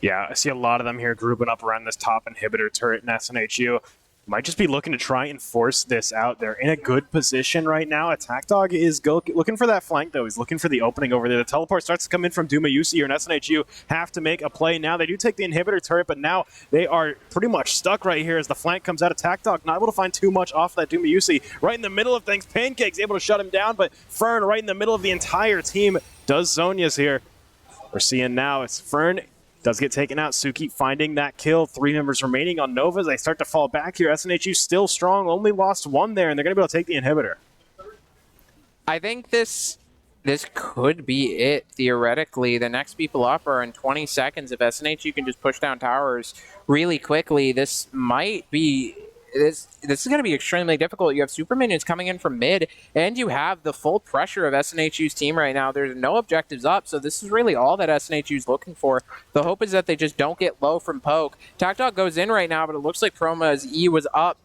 Yeah, I see a lot of them here grouping up around this top inhibitor turret in SNHU. Might just be looking to try and force this out. They're in a good position right now. Attack Dog is looking for that flank, though. He's looking for the opening over there. The teleport starts to come in from Yusi here, and SNHU have to make a play now. They do take the inhibitor turret, but now they are pretty much stuck right here as the flank comes out. Attack Dog not able to find too much off that Yusi. Right in the middle of things, Pancake's able to shut him down, but Fern right in the middle of the entire team does Zhonya's here. We're seeing now it's Fern does get taken out. Suki finding that kill. 3 members remaining on Nova. They start to fall back here. SNHU still strong. Only lost 1 there, and they're going to be able to take the inhibitor. I think this could be it, theoretically. The next people up are in 20 seconds. If SNHU can just push down towers really quickly, this might be... This is going to be extremely difficult. You have super minions coming in from mid, and you have the full pressure of SNHU's team right now. There's no objectives up, so this is really all that SNHU's looking for. The hope is that they just don't get low from poke. Attack Dog goes in right now, but it looks like Proma's E was up.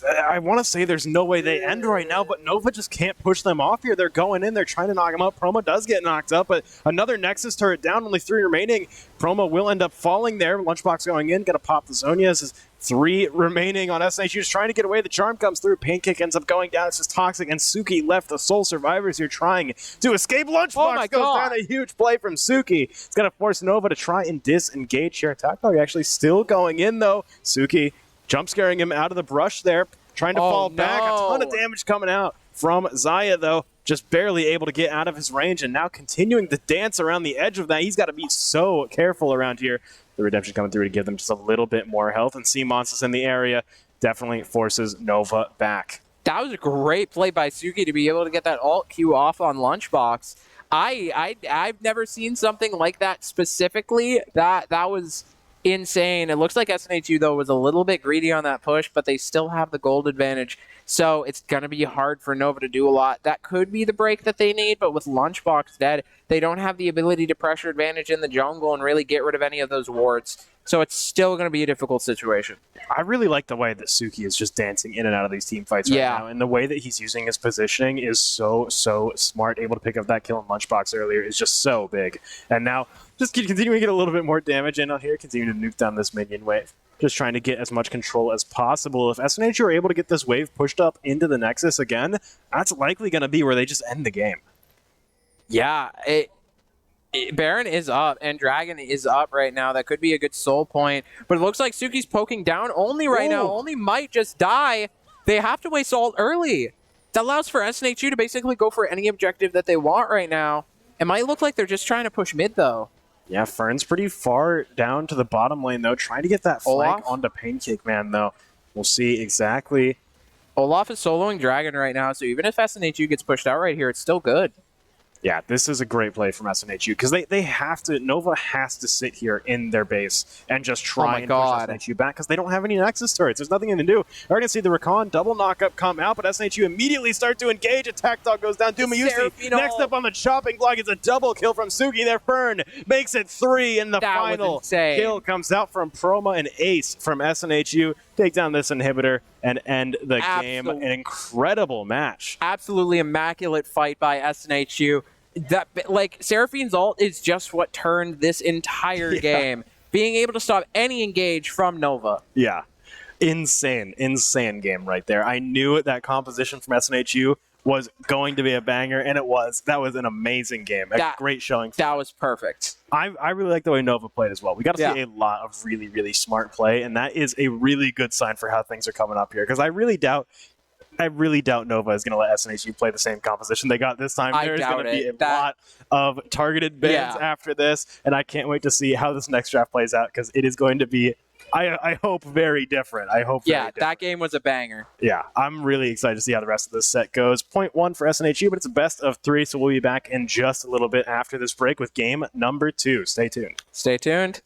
I want to say there's no way they end right now, but Nova just can't push them off here. They're going in, they're trying to knock him out. Promo does get knocked up, but another Nexus turret down, only 3 remaining. Promo will end up falling there. Lunchbox going in, gonna pop the Zonia. This is 3 remaining on SNHU. Just trying to get away. The charm comes through. Pancake ends up going down. It's just Toxic and Suki left, the sole survivors here trying to escape. Lunchbox goes down. A huge play from Suki. It's gonna force Nova to try and disengage here. Nighthawks actually still going in though. Suki jump scaring him out of the brush there, trying to fall back. A ton of damage coming out from Xayah, though. Just barely able to get out of his range, and now continuing to dance around the edge of that. He's got to be so careful around here. The redemption coming through to give them just a little bit more health, and Sea Monsters in the area definitely forces Nova back. That was a great play by Suki to be able to get that alt Q off on Lunchbox. I've never seen something like that specifically. That was insane. It looks like SNHU, though, was a little bit greedy on that push, but they still have the gold advantage, so it's going to be hard for Nova to do a lot. That could be the break that they need, but with Lunchbox dead, they don't have the ability to pressure advantage in the jungle and really get rid of any of those wards, so it's still going to be a difficult situation. I really like the way that Suki is just dancing in and out of these team fights right now, and the way that he's using his positioning is so smart. Able to pick up that kill in Lunchbox earlier is just so big, and now just continuing to get a little bit more damage in on here, continuing to nuke down this minion wave. Just trying to get as much control as possible. If SNHU are able to get this wave pushed up into the Nexus again, that's likely going to be where they just end the game. Yeah, Baron is up, and Dragon is up right now. That could be a good soul point, but it looks like Suki's poking down only right now. Only might just die. They have to waste ult early. That allows for SNHU to basically go for any objective that they want right now. It might look like they're just trying to push mid, though. Yeah, Fern's pretty far down to the bottom lane, though. Trying to get that flank onto Pancake Man, though. We'll see exactly. Olaf is soloing Dragon right now, so even if SNHU gets pushed out right here, it's still good. Yeah, this is a great play from SNHU because they have to. Nova has to sit here in their base and just try and push SNHU back because they don't have any Nexus turrets. There's nothing they can do. We're going to see the Recon double knockup come out, but SNHU immediately start to engage. Attack Dog goes down. Dumayusi next up on the chopping block is a double kill from Suki there. Fern makes it 3 in the final kill. Comes out from Proma and Ace from SNHU. Take down this inhibitor and end the game. An incredible match. Absolutely immaculate fight by SNHU. That, like, Seraphine's ult is just what turned this entire game. Being able to stop any engage from Nova. Yeah. Insane game right there. I knew that composition from SNHU was going to be a banger, and it was. That was an amazing game. A great showing. That was perfect. I really like the way Nova played as well. We got to see a lot of really smart play, and that is a really good sign for how things are coming up here, because I really doubt Nova is going to let SNHU play the same composition they got this time. There's going to be a lot of targeted bans after this, and I can't wait to see how this next draft plays out, because it is going to be, I hope, very different. That game was a banger. Yeah, I'm really excited to see how the rest of this set goes. 0.1 for SNHU, but it's a best of 3, so we'll be back in just a little bit after this break with game number 2. Stay tuned. Stay tuned.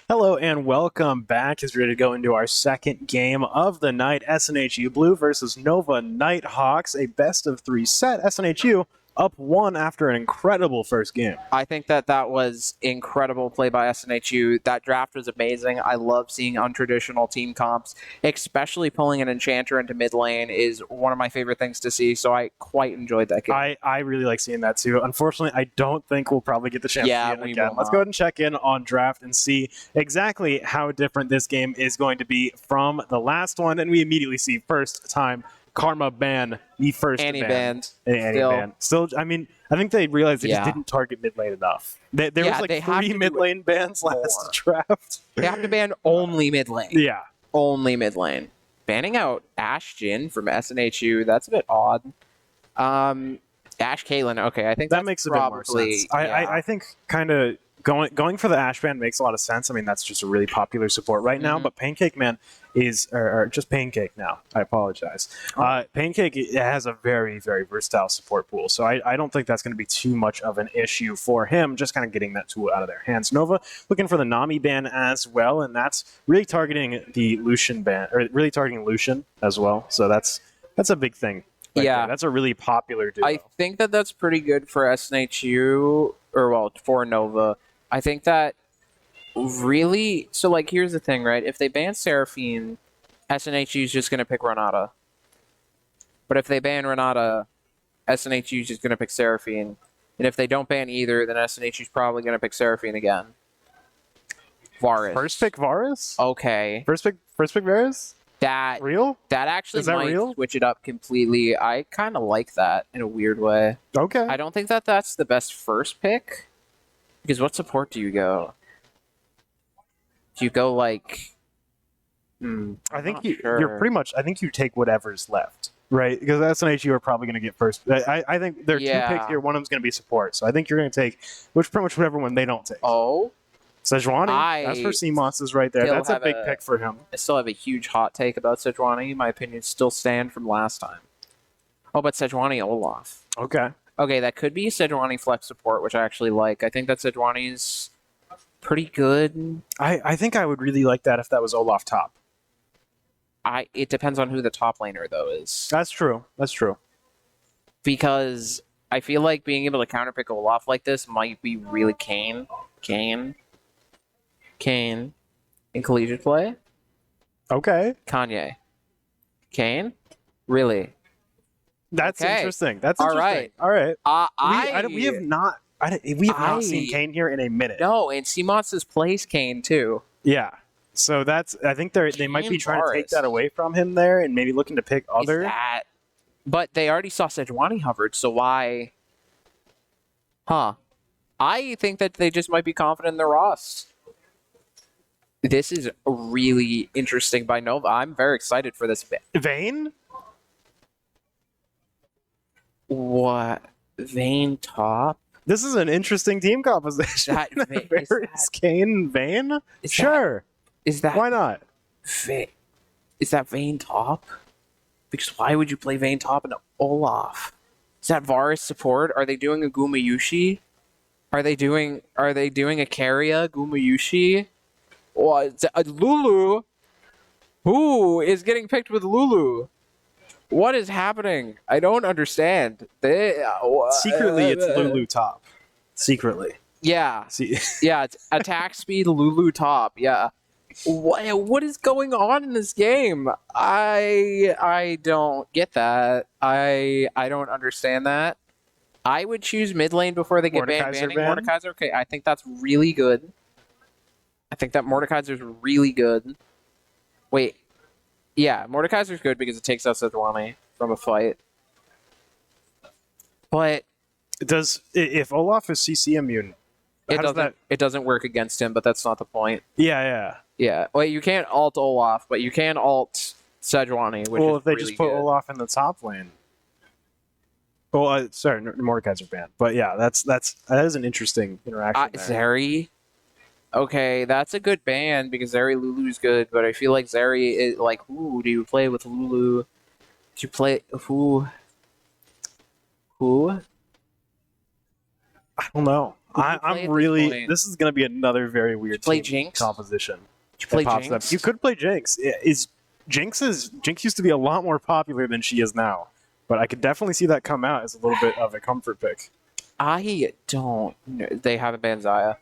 Hello and welcome back as we're ready to go into our second game of the night. SNHU Blue versus Nova Nighthawks, a best-of-3 set. SNHU up 1 after an incredible first game. I think that was incredible play by SNHU. That draft was amazing. I love seeing untraditional team comps, especially pulling an enchanter into mid lane is one of my favorite things to see, so I quite enjoyed that game. I really like seeing that too. Unfortunately, I don't think we'll probably get the chance to see it again. Let's go ahead and check in on draft and see exactly how different this game is going to be from the last one, and we immediately see first time Karma ban the first Annie ban. ban. Still, I mean, I think they realized they just didn't target mid lane enough. There was like 3 mid lane bans last draft. They have to ban only mid lane. Yeah. Only mid lane. Banning out Ashe Jhin from SNHU, that's a bit odd. Ashe Caitlyn, okay, I think that makes a bit more sense. I think kind of going for the Ashe ban makes a lot of sense. I mean, that's just a really popular support right now, but Pancake Man is, or just Pancake now, I apologize. Pancake has a very, very versatile support pool, so I don't think that's going to be too much of an issue for him, just kind of getting that tool out of their hands. Nova looking for the Nami ban as well, and that's really targeting the Lucian ban, or really targeting Lucian as well, so that's a big thing. There. That's a really popular duo. I think that's pretty good for SNHU, or well, for Nova. I think that really, so like here's the thing, right? If they ban Seraphine, SNHU is just going to pick Renata. But if they ban Renata, SNHU is just going to pick Seraphine. And if they don't ban either, then SNHU is probably going to pick Seraphine again. Varus. First pick Varus? Okay. First pick Varus? That real? That actually Is that might real? Switch it up completely. I kind of like that in a weird way. Okay. I don't think that's the best first pick. Because what support do you go? Do you go like... I think you're pretty much... I think you take whatever's left, right? Because SNHU are probably going to get first. I think there are 2 picks here. One of them's going to be support. So I think you're going to take pretty much whatever one they don't take. Oh? Sejuani, that's for CMOS is right there. That's a big pick for him. I still have a huge hot take about Sejuani. My opinions still stand from last time. Oh, but Sejuani Olaf. Okay. Okay, that could be Sejuani flex support, which I actually like. I think that Sejuani's pretty good. I think I would really like that if that was Olaf top. It depends on who the top laner, though, is. That's true. That's true. Because I feel like being able to counterpick Olaf like this might be really Kane in collegiate play. Okay. Kanye. Kane? Really? That's interesting. That's all interesting. Right. All right. We have not seen Kane here in a minute. No, and CMOS has plays Kane too. Yeah. So I think they might be trying to take that away from him there and maybe looking to pick other. But they already saw Sejuani hovered, so why? Huh. I think that they just might be confident in their Ross. This is really interesting by Nova. I'm very excited for this. Vayne? What? Vayne top? This is an interesting team composition. Kane, Vayne? Sure. Why not? Is that Vayne top? Because why would you play Vayne top and Olaf? Is that Varus support? Are they doing a Gumayushi? Are they doing a Keria Gumayushi? What? Lulu? Who is getting picked with Lulu? What is happening? I don't understand. Secretly, it's Lulu top. Secretly. Yeah. Yeah, it's attack speed Lulu top. Yeah. What is going on in this game? I don't get that. I don't understand that. I would choose mid lane before they get banning Mordekaiser. Okay, I think that's really good. I think that Mordekaiser's really good. Wait. Yeah, Mordekaiser's good because it takes out Sejuani from a fight. But if Olaf is CC immune, it doesn't work against him, but that's not the point. Yeah. Well, you can't ult Olaf, but you can ult Sejuani, which if they just put Olaf in the top lane. Well, sorry, Mordekaiser ban. But yeah, that is an interesting interaction there. Zeri. Okay, that's a good ban because Zeri Lulu's good, but I feel like Zeri is like, who do you play with Lulu? Do you play who? I don't know. Who do you play I'm at this really. point? This is going to be another very weird play team Jinx? composition. Did you play that pops Jinx? up. You could play Jinx. Jinx used to be a lot more popular than she is now, but I could definitely see that come out as a little bit of a comfort pick. I don't know. They haven't banned Xayah.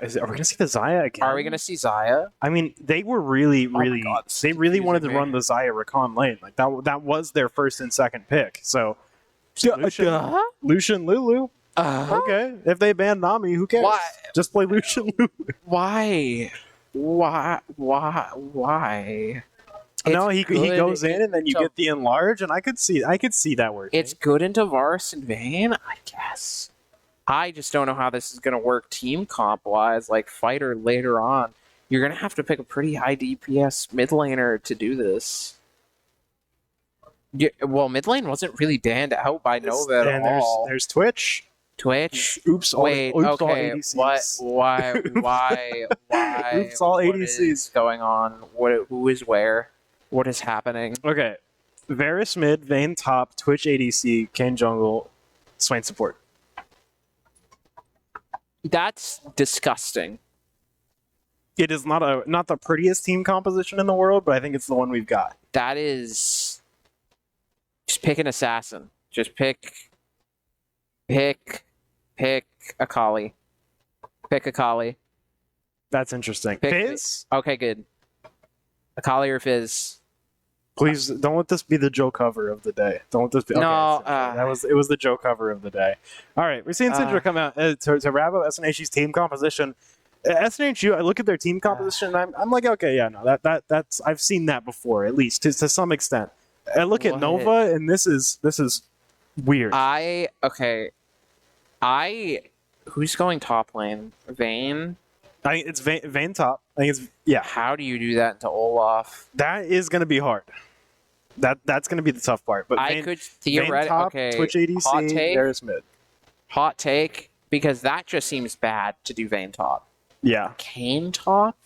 Are we going to see the Xayah again? Are we going to see Xayah? I mean, they were really, really, God, this is they really wanted to confusing me. run the Xayah Recon lane. Like that was their first and second pick. So Lucian Lulu. Okay, if they ban Nami, who cares? Why? Just play Lucian Lulu. Why? No, he good goes in and then you into- get the enlarge, and I could see that working. It's good into Varus and Vayne, I guess. I just don't know how this is going to work team comp wise. Like fighter later on, you're going to have to pick a pretty high DPS mid laner to do this. Yeah, well, mid lane wasn't really banned out by Nova at all. There's Twitch. Twitch. Oops, Wait, all okay. ADCs. What? Why? Oops, all What ADCs. is going on? Who is where? What is happening? Okay, Varus mid, Vayne top, Twitch ADC, Kane jungle, Swain support. That's disgusting. It is not the prettiest team composition in the world, but I think it's the one we've got. That is. Just pick an assassin. Just pick Akali. Pick Akali. That's interesting. Pick Fizz? Okay, good. Akali or Fizz? Please don't let this be the Joe cover of the day. Don't let this be. Okay, No, it was the Joe cover of the day. All right, we're seeing Syndra come out to wrap up SNHU's team composition. SNHU, I look at their team composition and I'm like, okay, yeah, no, that's I've seen that before, at least to some extent. I look at Nova and this is weird. Who's going top lane? Vayne? I think it's Vayne top. I think it's yeah. How do you do that into Olaf? That is going to be hard. That's going to be the tough part. But I could theoretically. Okay, Twitch ADC, hot take. Varus mid. Hot take, because that just seems bad to do Vayne top. Yeah. Kane top?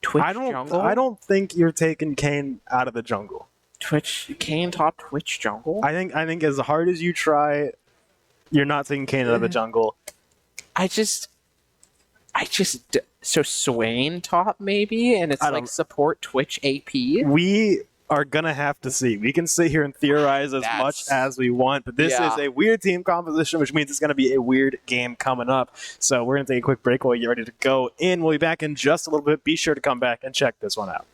Twitch jungle? I don't think you're taking Kane out of the jungle. Kane top Twitch jungle? I think as hard as you try, you're not taking Kane out of the jungle. So Swain top maybe, and it's like support Twitch AP. We are gonna have to see. We can sit here and theorize as much as we want, but this is a weird team composition, which means it's gonna be a weird game coming up. So we're gonna take a quick break while you're ready to go in. We'll be back in just a little bit. Be sure to come back and check this one out.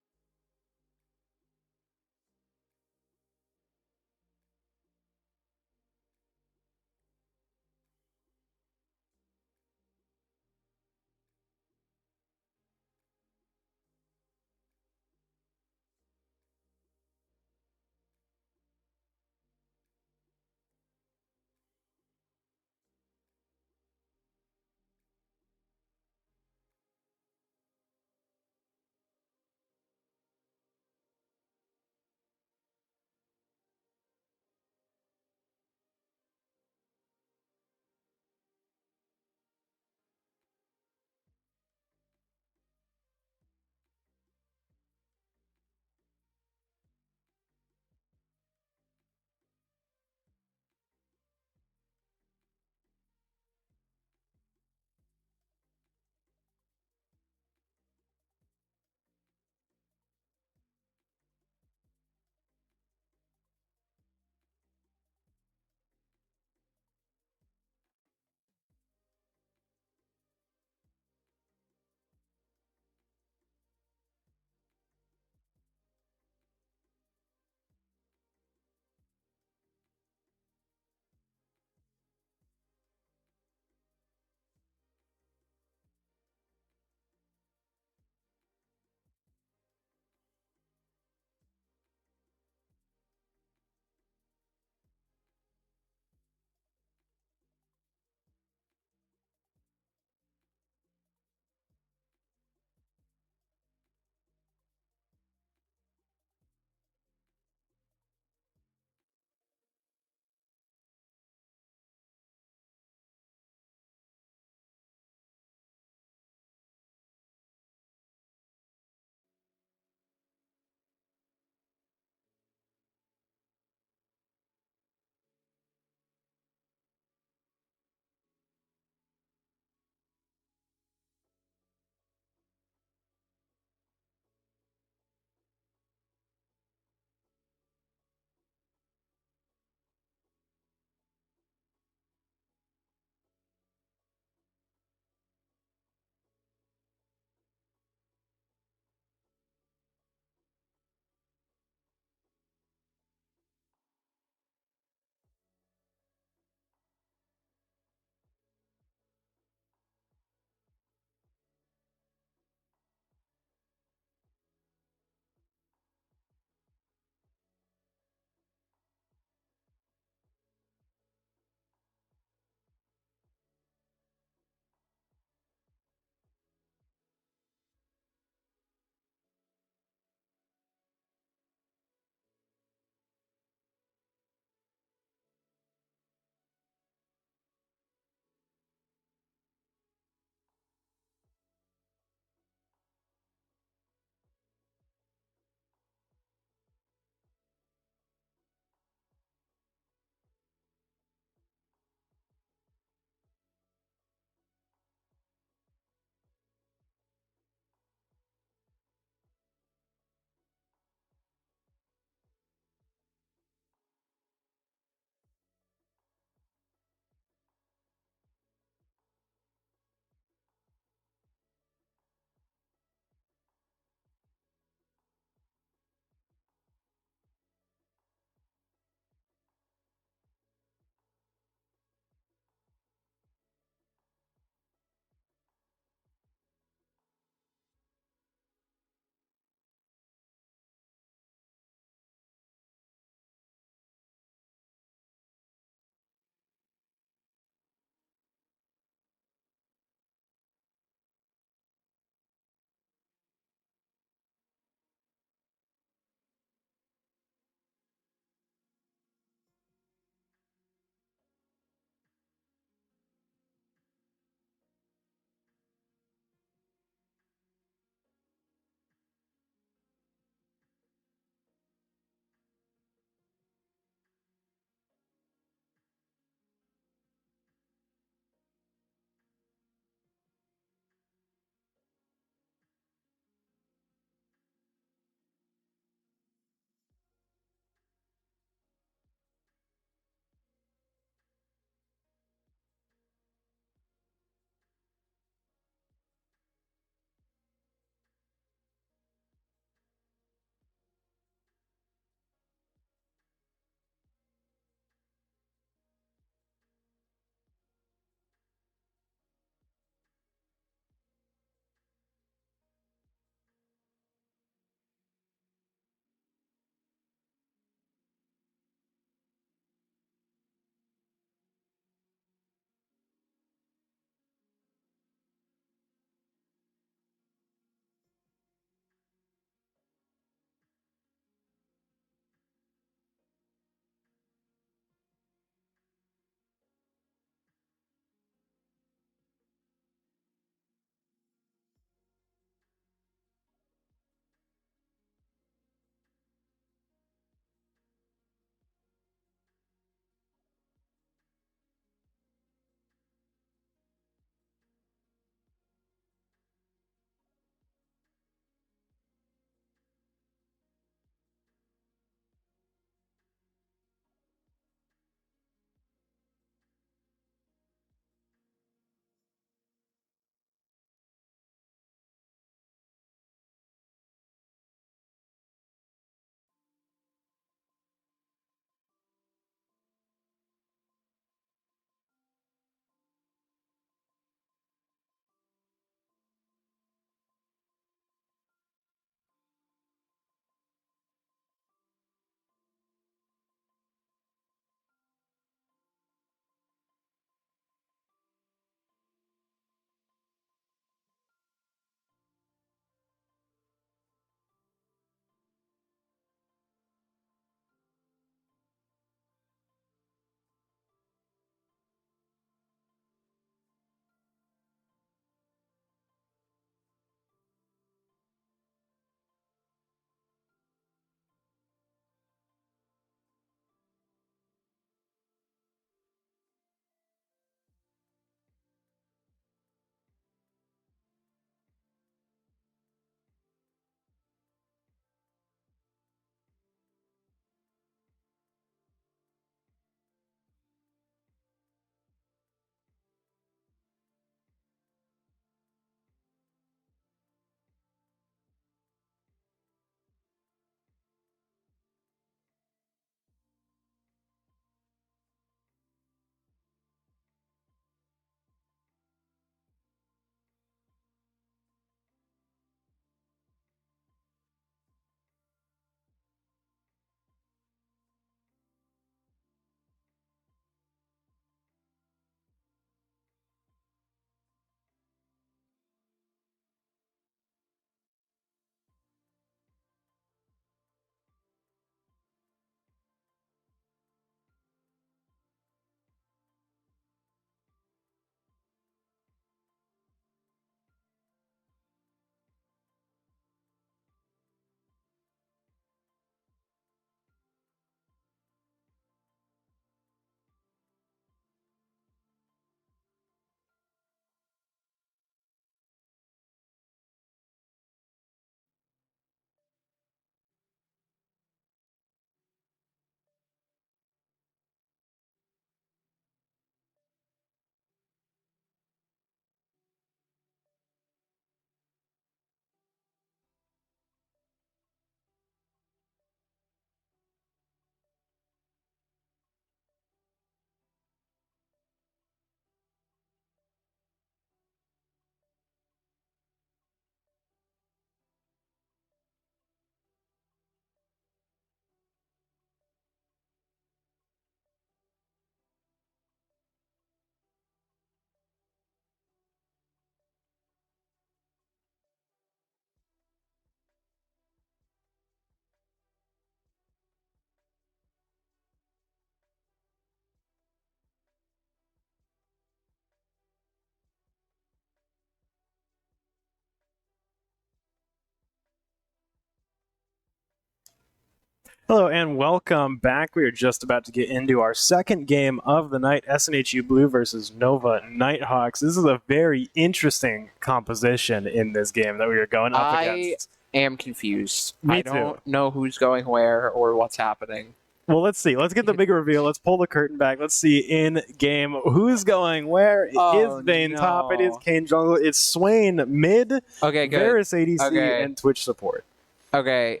Hello and welcome back. We are just about to get into our second game of the night, SNHU Blue versus Nova Nighthawks. This is a very interesting composition in this game that we are going up against. I am confused. Me I don't know who's going where or what's happening. Well, let's see. Let's get the big reveal. Let's pull the curtain back. Let's see in game who's going where. It is Vayne top. It is Kane jungle. It's Swain mid. Okay, good. Varus ADC and Twitch support. Okay.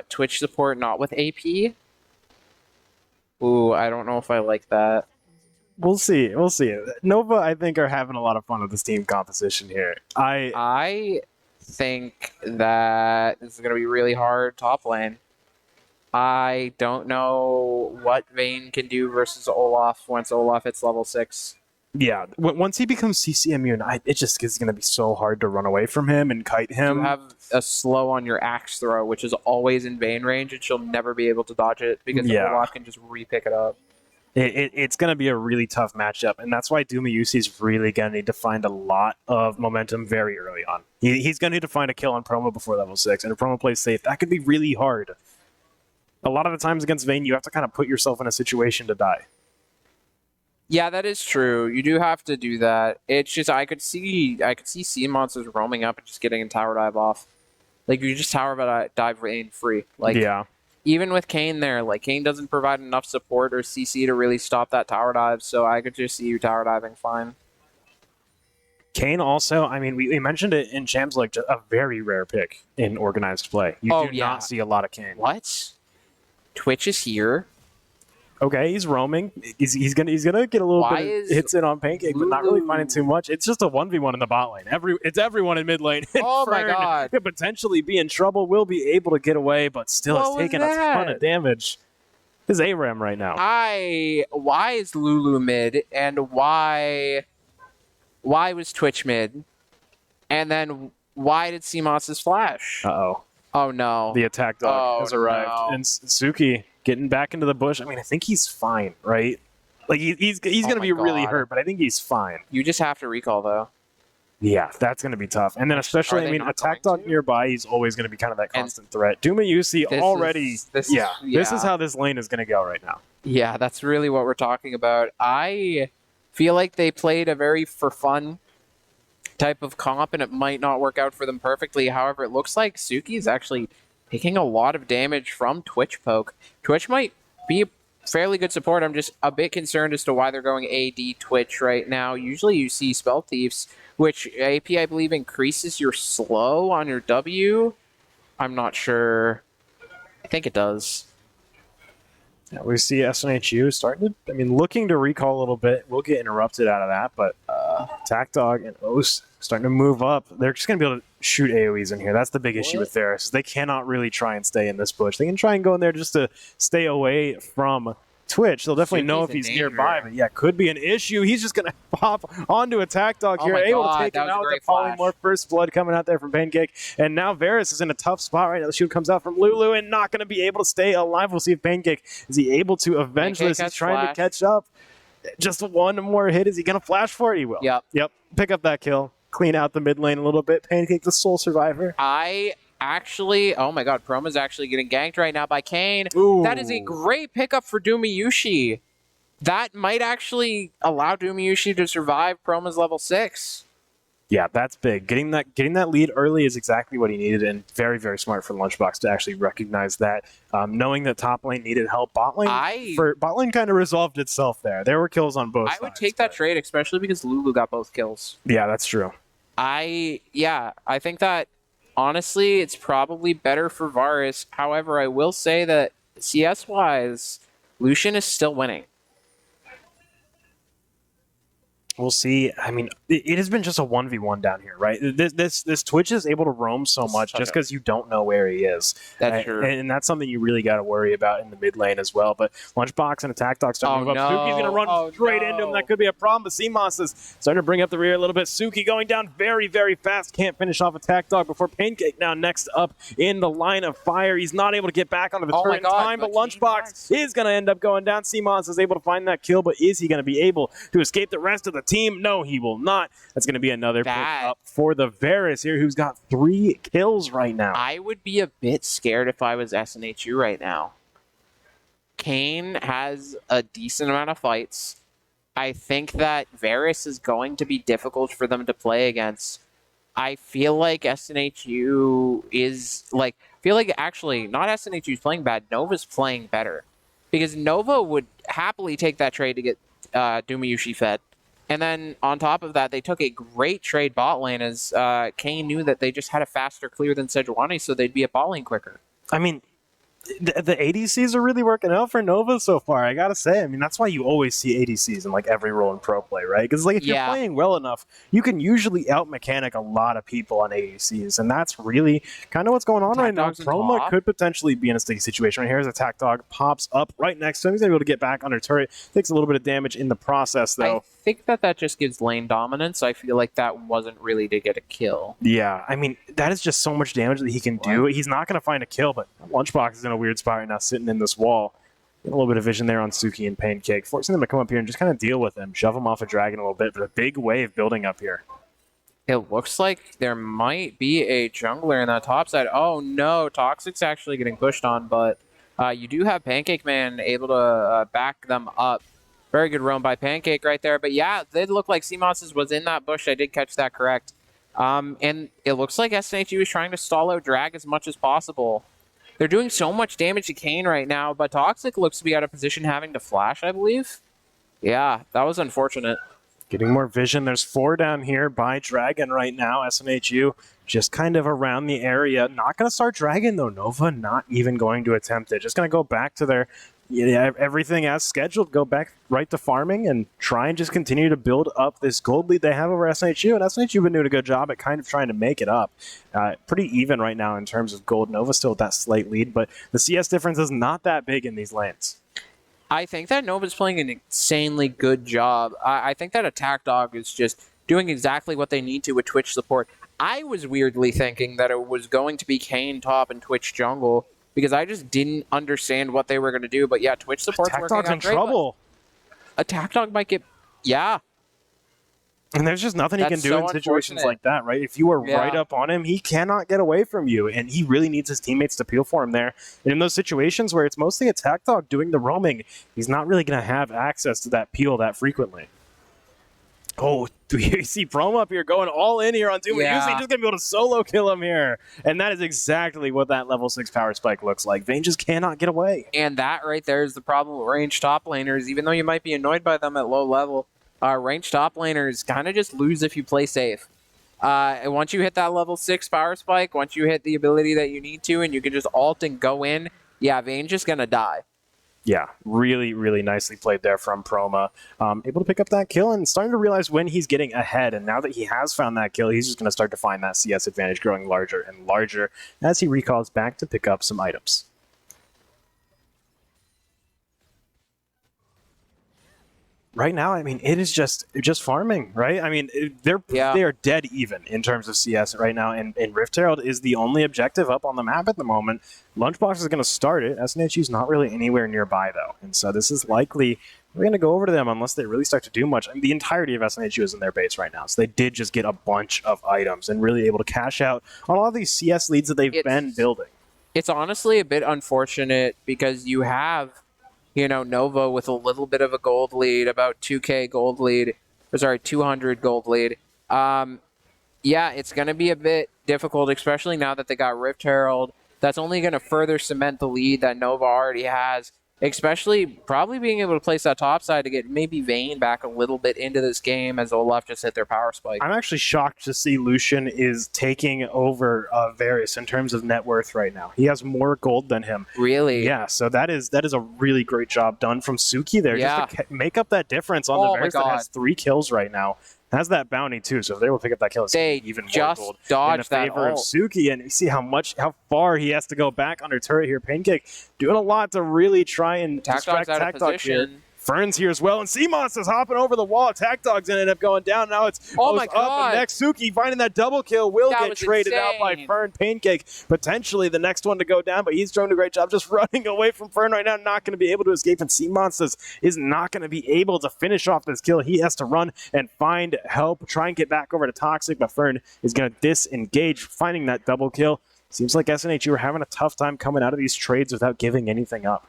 Twitch support not with AP? Ooh, I don't know if I like that. We'll see. We'll see. Nova, I think, are having a lot of fun with this team composition here. I think that this is going to be really hard top lane. I don't know what Vayne can do versus Olaf once Olaf hits level 6. Yeah, once he becomes CC immune, it just is going to be so hard to run away from him and kite him. You have a slow on your axe throw, which is always in Vayne range, and she'll never be able to dodge it because Olaf can just re-pick it up. It's going to be a really tough matchup, and that's why Yusi is really going to need to find a lot of momentum very early on. He's going to need to find a kill on Promo before level 6, and if Promo plays safe, that could be really hard. A lot of the times against Vayne, you have to kind of put yourself in a situation to die. Yeah, that is true. You do have to do that. It's just I could see sea monsters roaming up and just getting a tower dive off. Like you just tower dive Vayne free. Like even with Kane there, like Kane doesn't provide enough support or CC to really stop that tower dive, so I could just see you tower diving fine. Kane also, I mean, we mentioned it in Champs, like a very rare pick in organized play. You do not see a lot of Kane. What? Twitch is here. Okay, he's roaming. He's gonna get a little bit of hits in on Pancake, but not really finding too much. It's just a 1v1 in the bot lane. It's everyone in mid lane. Oh my god! Could potentially be in trouble. Will be able to get away, but still has taken a ton of damage. This is ARAM right now. Why is Lulu mid, and why was Twitch mid, and then why did CMOS's flash? Uh-oh. Oh no. The attack dog has arrived. No. And Suki getting back into the bush. I mean, I think he's fine, right? Like he's going to be really hurt, but I think he's fine. You just have to recall though. Yeah, that's going to be tough. And then especially, I mean, attack dog nearby, he's always going to be kind of that constant threat. Yusi already, this is how this lane is going to go right now. Yeah, that's really what we're talking about. I feel like they played a very for fun type of comp, and it might not work out for them perfectly. However, it looks like Suki is actually taking a lot of damage from Twitch poke. Twitch might be a fairly good support. I'm just a bit concerned as to why they're going AD Twitch right now. Usually you see Spell Thieves, which AP, I believe, increases your slow on your W. I'm not sure. I think it does. Yeah, we see SNHU starting to, looking to recall a little bit. We'll get interrupted out of that, but Attack Dog and Os starting to move up. They're just going to be able to shoot AoEs in here. That's the big issue with Varus. They cannot really try and stay in this bush. They can try and go in there just to stay away from Twitch. They'll definitely know if he's nearby, but yeah, could be an issue. He's just going to pop onto Attack Dog here, able to take him out with the polymorph. First blood coming out there from Pancake, and now Varus is in a tough spot right now. The shield comes out from Lulu and not going to be able to stay alive. We'll see if Pancake, is he able to avenge this? He's trying to catch up. Just one more hit. Is he going to flash for it? He will. Yep. Pick up that kill. Clean out the mid lane a little bit. Pancake, the sole survivor. Oh my god, Proma's actually getting ganked right now by Kane. Ooh. That is a great pickup for Yusi. That might actually allow Yusi to survive Proma's level 6. Yeah, that's big. Getting that lead early is exactly what he needed, and very, very smart for Lunchbox to actually recognize that. Knowing that top lane needed help, bot lane kind of resolved itself there. There were kills on both sides. I would take that trade, especially because Lulu got both kills. Yeah, that's true. I think that honestly, it's probably better for Varus. However, I will say that CS-wise, Lucian is still winning. We'll see. It has been just a 1v1 down here, right? This Twitch is able to roam so much just because you don't know where he is. That's true. And that's something you really got to worry about in the mid lane as well. But Lunchbox and Attack Dog starting to move up. Suki's going to run straight into him. That could be a problem. But CMOS is starting to bring up the rear a little bit. Suki going down very, very fast. Can't finish off Attack Dog before Pancake now next up in the line of fire. He's not able to get back onto the turret in time, but Lunchbox is going to end up going down. CMOS is able to find that kill, but is he going to be able to escape the rest of the team? No, he will not. That's going to be another pick up for the Varus here, who's got 3 kills right now. I would be a bit scared if I was SNHU right now. Kane has a decent amount of fights. I think that Varus is going to be difficult for them to play against. I feel like SNHU is like, actually not SNHU's playing bad. Nova's playing better because Nova would happily take that trade to get Dumayushi fed. And then on top of that, they took a great trade bot lane as Kane knew that they just had a faster clear than Sejuani, so they'd be at bot lane quicker. I mean, the ADCs are really working out for Nova so far, I gotta say. I mean, that's why you always see ADCs in like every role in pro play, right? Because like if you're playing well enough, you can usually out-mechanic a lot of people on ADCs, and that's really kind of what's going on right now. Chroma could potentially be in a sticky situation. Right here, as Attack Dog pops up right next to him. He's able to get back under turret. Takes a little bit of damage in the process, though. I think that just gives lane dominance. I feel like that wasn't really to get a kill. Yeah, I mean, that is just so much damage that he can do. He's not going to find a kill, but Lunchbox is in a weird spot right now, sitting in this wall. Get a little bit of vision there on Suki and Pancake, forcing them to come up here and just kind of deal with him, shove him off a dragon a little bit, but a big wave building up here. It looks like there might be a jungler in that top side. Oh no, Toxic's actually getting pushed on, but you do have Pancake Man able to back them up. Very good roam by Pancake right there. But yeah, it did look like Seamonses was in that bush. I did catch that correct. And it looks like SNHU is trying to stall out Drag as much as possible. They're doing so much damage to Kane right now, but Toxic looks to be out of position having to flash, I believe. Yeah, that was unfortunate. Getting more vision. There's 4 down here by Dragon right now. SNHU just kind of around the area. Not going to start Dragon, though. Nova not even going to attempt it. Just going to go back to their everything as scheduled. Go back right to farming and try and just continue to build up this gold lead they have over SNHU. And SNHU been doing a good job at kind of trying to make it up. Pretty even right now in terms of gold. Nova still with that slight lead, but the CS difference is not that big in these lanes. I think that Nova's playing an insanely good job. I think that Attack Dog is just doing exactly what they need to with Twitch support. I was weirdly thinking that it was going to be Kane top and Twitch jungle because I just didn't understand what they were going to do. But yeah, Twitch support's working out great. Attack Dog's in trouble. Attack Dog might get... Yeah. And there's just nothing he can do in situations like that, right? If you are right up on him, he cannot get away from you, and he really needs his teammates to peel for him there. And in those situations where it's mostly Attack Dog doing the roaming, he's not really going to have access to that peel that frequently. Oh, do you see Promo up here going all in here on Doom? Yeah. He's just going to be able to solo kill him here. And that is exactly what that level 6 power spike looks like. Vayne just cannot get away. And that right there is the problem with ranged top laners. Even though you might be annoyed by them at low level, ranged top laners kind of just lose if you play safe. And once you hit that level 6 power spike, once you hit the ability that you need to, and you can just ult and go in, yeah, Vayne's just going to die. Yeah, really, really nicely played there from Proma. Able to pick up that kill and starting to realize when he's getting ahead. And now that he has found that kill, he's just going to start to find that CS advantage growing larger and larger as he recalls back to pick up some items. Right now, I mean, it is just farming, right? I mean, they are dead even in terms of CS right now, and Rift Herald is the only objective up on the map at the moment. Lunchbox is going to start it. SNHU's not really anywhere nearby, though, and so this is likely we're going to go over to them unless they really start to do much. I mean, the entirety of SNHU is in their base right now, so they did just get a bunch of items and really able to cash out on all of these CS leads that they've been building. It's honestly a bit unfortunate because you have... Nova with a little bit of a gold lead, about 2K gold lead, 200 gold lead. Yeah, it's going to be a bit difficult, especially now that they got Rift Herald. That's only going to further cement the lead that Nova already has, especially probably being able to place that top side to get maybe Vayne back a little bit into this game as Olaf just hit their power spike. I'm actually shocked to see Lucian is taking over Varus in terms of net worth right now. He has more gold than him. Really? Yeah, so that is a really great job done from Suki there just to make up that difference on the Varus that has 3 kills right now. Has that bounty too, so if they will pick up that kill, it's even more gold in the favor of Suki. And you see how far he has to go back under turret here. Pancake doing a lot to really try and distract Attack Dog here. Fern's here as well, and Seamonster's hopping over the wall. Attack Dog's ended up going down. Now it's up, and next Suki finding that double kill will get traded out by Fern. Pancake potentially the next one to go down, but he's doing a great job just running away from Fern right now, not going to be able to escape, and Seamonsters is not going to be able to finish off this kill. He has to run and find help, try and get back over to Toxic, but Fern is going to disengage, finding that double kill. Seems like SNHU are having a tough time coming out of these trades without giving anything up.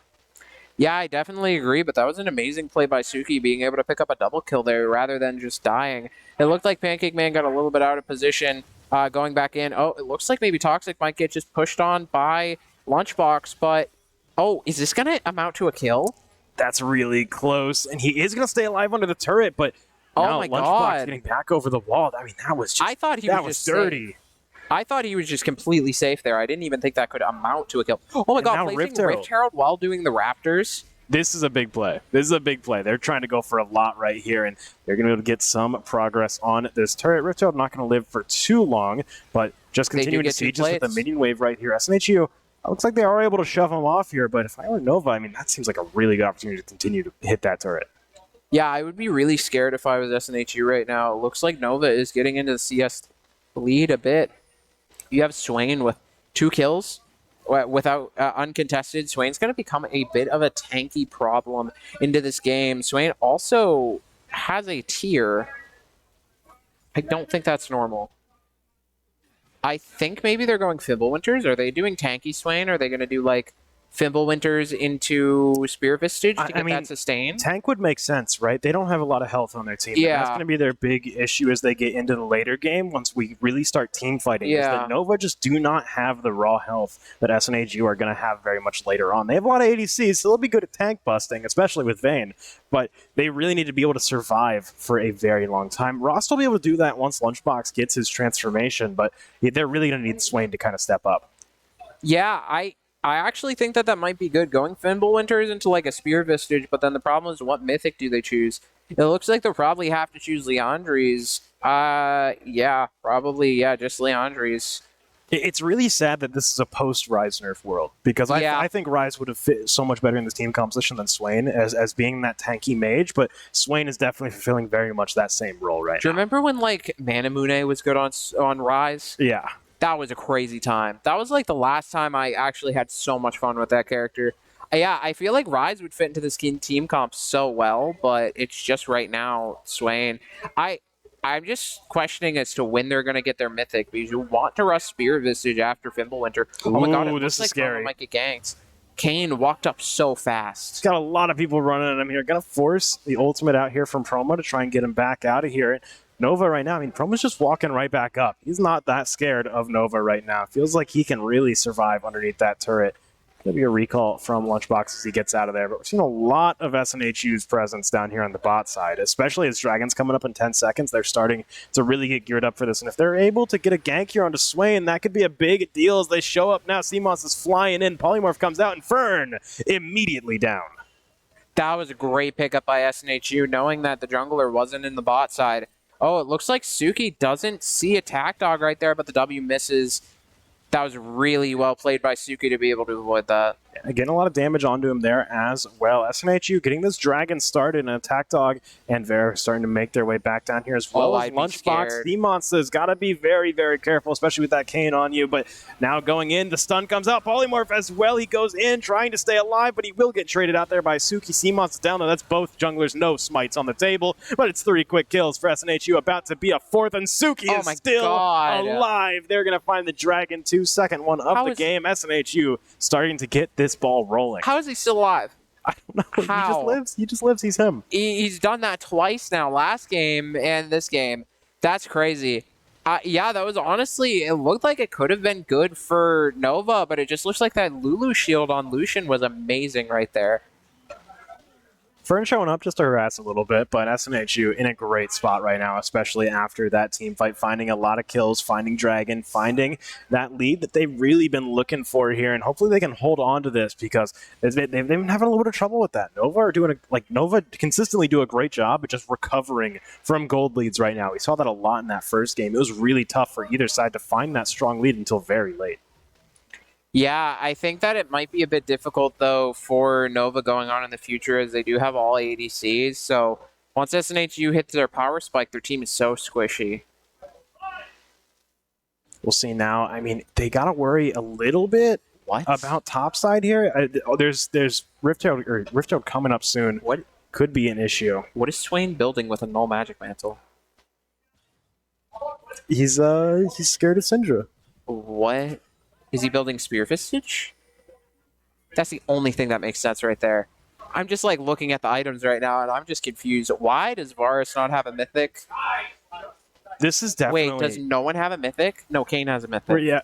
Yeah, I definitely agree, but that was an amazing play by Suki, being able to pick up a double kill there rather than just dying. It looked like Pancake Man got a little bit out of position going back in. Oh, it looks like maybe Toxic might get just pushed on by Lunchbox, but... Oh, is this going to amount to a kill? That's really close, and he is going to stay alive under the turret, but now my Lunchbox God. getting back over the wall. I mean, that was just... I thought he that was just dirty. Safe. I thought he was just completely safe there. I didn't even think that could amount to a kill. Oh my God, placing Rift Herald while doing the Raptors. This is a big play. This is a big play. They're trying to go for a lot right here, and they're going to be able to get some progress on this turret. Rift Herald not going to live for too long, but just continuing to siege with the minion wave right here. SNHU, looks like they are able to shove him off here, but if I were Nova, I mean, that seems like a really good opportunity to continue to hit that turret. Yeah, I would be really scared if I was SNHU right now. It looks like Nova is getting into the CS lead a bit. You have Swain with 2 kills without uncontested. Swain's going to become a bit of a tanky problem into this game. Swain also has a tier. I don't think that's normal. I think maybe they're going Fimblewinters. Are they doing tanky Swain? Or are they going to do like Fimblewinters into Spear Vistage to get that sustained? Tank would make sense, right? They don't have a lot of health on their team. Yeah. That's going to be their big issue as they get into the later game once we really start team fighting. Yeah. Is that Nova just do not have the raw health that SNHU are going to have very much later on. They have a lot of ADCs, so they'll be good at tank busting, especially with Vayne. But they really need to be able to survive for a very long time. Ross will be able to do that once Lunchbox gets his transformation, but they're really going to need Swain to kind of step up. Yeah, I actually think that might be good, going Fimblewinters into like a Spear Vistage, but then the problem is what Mythic do they choose? It looks like they'll probably have to choose Leandri's. Yeah, probably, yeah, just Leandri's. It's really sad that this is a post-Ryze nerf world, because I think Ryze would have fit so much better in this team composition than Swain as being that tanky mage, but Swain is definitely fulfilling very much that same role right now. Do you remember when like Manamune was good on Ryze? Yeah. That was a crazy time. That was like the last time I actually had so much fun with that character. Yeah, I feel like Ryze would fit into this team comp so well, but it's just right now Swain. I'm just questioning as to when they're going to get their Mythic, because you want to rush Spear Vistage after Fimblewinter. Oh my God, it looks like scary. Might get ganked. Kane walked up so fast. He's got a lot of people running at him here. Going to force the ultimate out here from Promo to try and get him back out of here. Nova right now, I mean, Promo's just walking right back up. He's not that scared of Nova right now. Feels like he can really survive underneath that turret. Going to be a recall from Lunchbox as he gets out of there. But we're seeing a lot of SNHU's presence down here on the bot side, especially as Dragon's coming up in 10 seconds. They're starting to really get geared up for this. And if they're able to get a gank here onto Swain, that could be a big deal as they show up now. CMOS is flying in. Polymorph comes out, and Fern immediately down. That was a great pickup by SNHU, knowing that the jungler wasn't in the bot side. Oh, it looks like Suki doesn't see Attack Dog right there, but the W misses. That was really well played by Suki to be able to avoid that. Getting a lot of damage onto him there as well. SNHU getting this Dragon started, and Attack Dog and Vera starting to make their way back down here as well. As Lunchbox. D-Monster's got to be very, very careful, especially with that Kane on you. But now going in, the stun comes out. Polymorph as well. He goes in trying to stay alive, but he will get traded out there by Suki. C-Monster's down though. That's both junglers. No smites on the table, but it's 3 quick kills for SNHU. About to be a 4th, and Suki is still alive. They're going to find the Dragon 2, second one of the game. SNHU starting to get this ball rolling. How is he still alive? I don't know. How? He just lives. He just lives. He's him. He's done that twice now. Last game and this game. That's crazy. Yeah, that was honestly, it looked like it could have been good for Nova, but it just looks like that Lulu shield on Lucian was amazing right there. Fern showing up just to harass a little bit, but SNHU in a great spot right now, especially after that team fight, finding a lot of kills, finding Dragon, finding that lead that they've really been looking for here, and hopefully they can hold on to this because they've been having a little bit of trouble with that. Nova consistently do a great job at just recovering from gold leads right now. We saw that a lot in that first game. It was really tough for either side to find that strong lead until very late. Yeah, I think that it might be a bit difficult, though, for Nova going on in the future, as they do have all ADCs. So once SNHU hits their power spike, their team is so squishy. We'll see now. I mean, they got to worry a little bit about topside here. There's Rift Herald coming up soon. What could be an issue? What is Swain building with a null magic mantle? He's scared of Syndra. What? Is he building Spear Vistage? That's the only thing that makes sense right there. I'm just like looking at the items right now, and I'm just confused. Why does Varus not have a mythic? This is definitely... Wait, does no one have a mythic? No, Kane has a mythic. Yeah,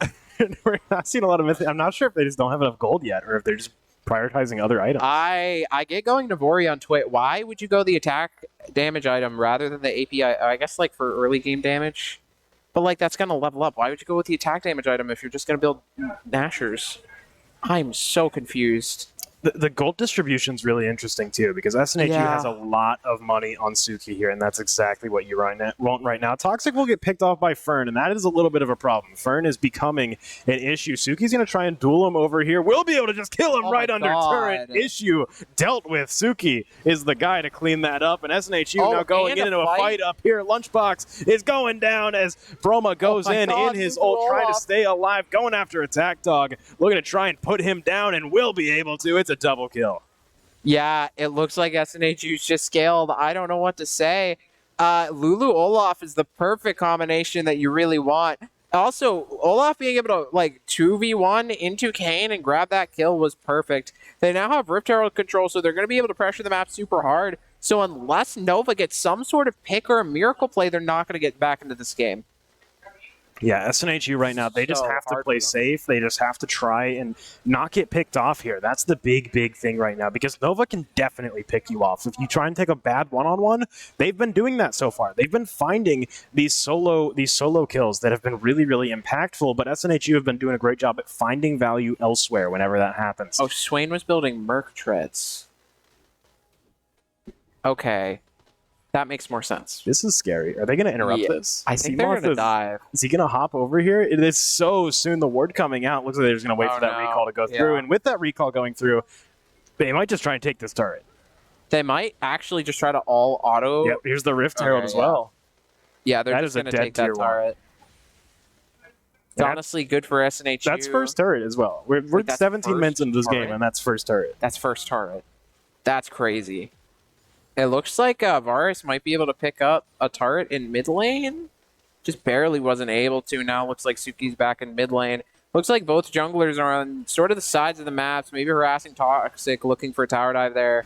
we're not seeing a lot of mythic. I'm not sure if they just don't have enough gold yet, or if they're just prioritizing other items. I get going to Vori on Twit. Why would you go the attack damage item rather than the API? I guess like for early game damage. But like that's gonna level up. Why would you go with the attack damage item if you're just gonna build Nashers? I'm so confused. The gold distribution's really interesting too, because SNHU has a lot of money on Suki here, and that's exactly what you want right now. Toxic will get picked off by Fern, and that is a little bit of a problem. Fern is becoming an issue. Suki's going to try and duel him over here. We'll be able to just kill him under turret. Issue dealt with. Suki is the guy to clean that up, and SNHU now going into a fight up here. Lunchbox is going down as Broma goes in his ult, trying to stay alive, going after Attack Dog, looking to try and put him down, and will be able to. It's a double kill. Yeah, it looks like SNHU's just scaled. I don't know what to say. Lulu Olaf is the perfect combination that you really want. Also, Olaf being able to like 2v1 into Kane and grab that kill was perfect. They now have Rift Herald control, so they're going to be able to pressure the map super hard. So unless Nova gets some sort of pick or a miracle play, they're not going to get back into this game. Yeah, SNHU right now, they just have to play safe. They just have to try and not get picked off here. That's the big thing right now, because Nova can definitely pick you off. If you try and take a bad one-on-one, they've been doing that so far. They've been finding these solo kills that have been really impactful, but SNHU have been doing a great job at finding value elsewhere whenever that happens. Oh, Swain was building Merc Treads. Okay. That makes more sense. This is scary. Are they going to interrupt this? I think they're going to dive. Is he going to hop over here? It is so soon. The ward coming out. Looks like they're just going to wait for that recall to go through. And with that recall going through, they might just try and take this turret. They might actually just try to all auto. Yep, here's the Rift Herald as well. Yeah, they're just going to take that turret. It's honestly good for SNHU. That's first turret as well. We're 17 minutes into this game, and that's first turret. That's first turret. That's crazy. It looks like Varus might be able to pick up a turret in mid lane. Just barely wasn't able to. Now looks like Suki's back in mid lane. Looks like both junglers are on sort of the sides of the maps, maybe harassing Toxic, looking for a tower dive there.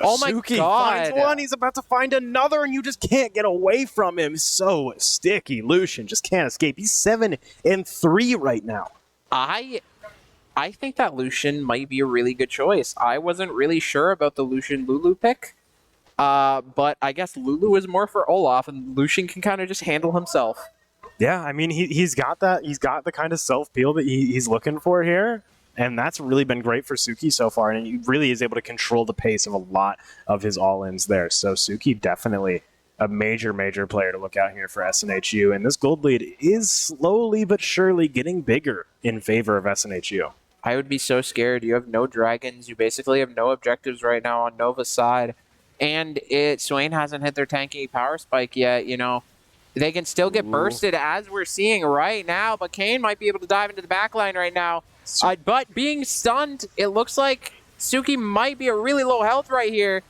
Oh my Suki god. Finds one, he's about to find another, and you just can't get away from him. So sticky. Lucian just can't escape. He's 7-3 right now. I think that Lucian might be a really good choice. I wasn't really sure about the Lucian Lulu pick, but I guess Lulu is more for Olaf, and Lucian can kind of just handle himself. Yeah, I mean, he's got that. He's got the kind of self-peel that he's looking for here, and that's really been great for Suki so far, and he really is able to control the pace of a lot of his all-ins there. So Suki definitely a major player to look out here for SNHU, and this gold lead is slowly but surely getting bigger in favor of SNHU. I would be so scared. You have no dragons. You basically have no objectives right now on Nova's side. And Swain hasn't hit their tanky power spike yet, you know. They can still get bursted as we're seeing right now, but Kane might be able to dive into the backline right now. But being stunned, it looks like Suki might be a really low health right here.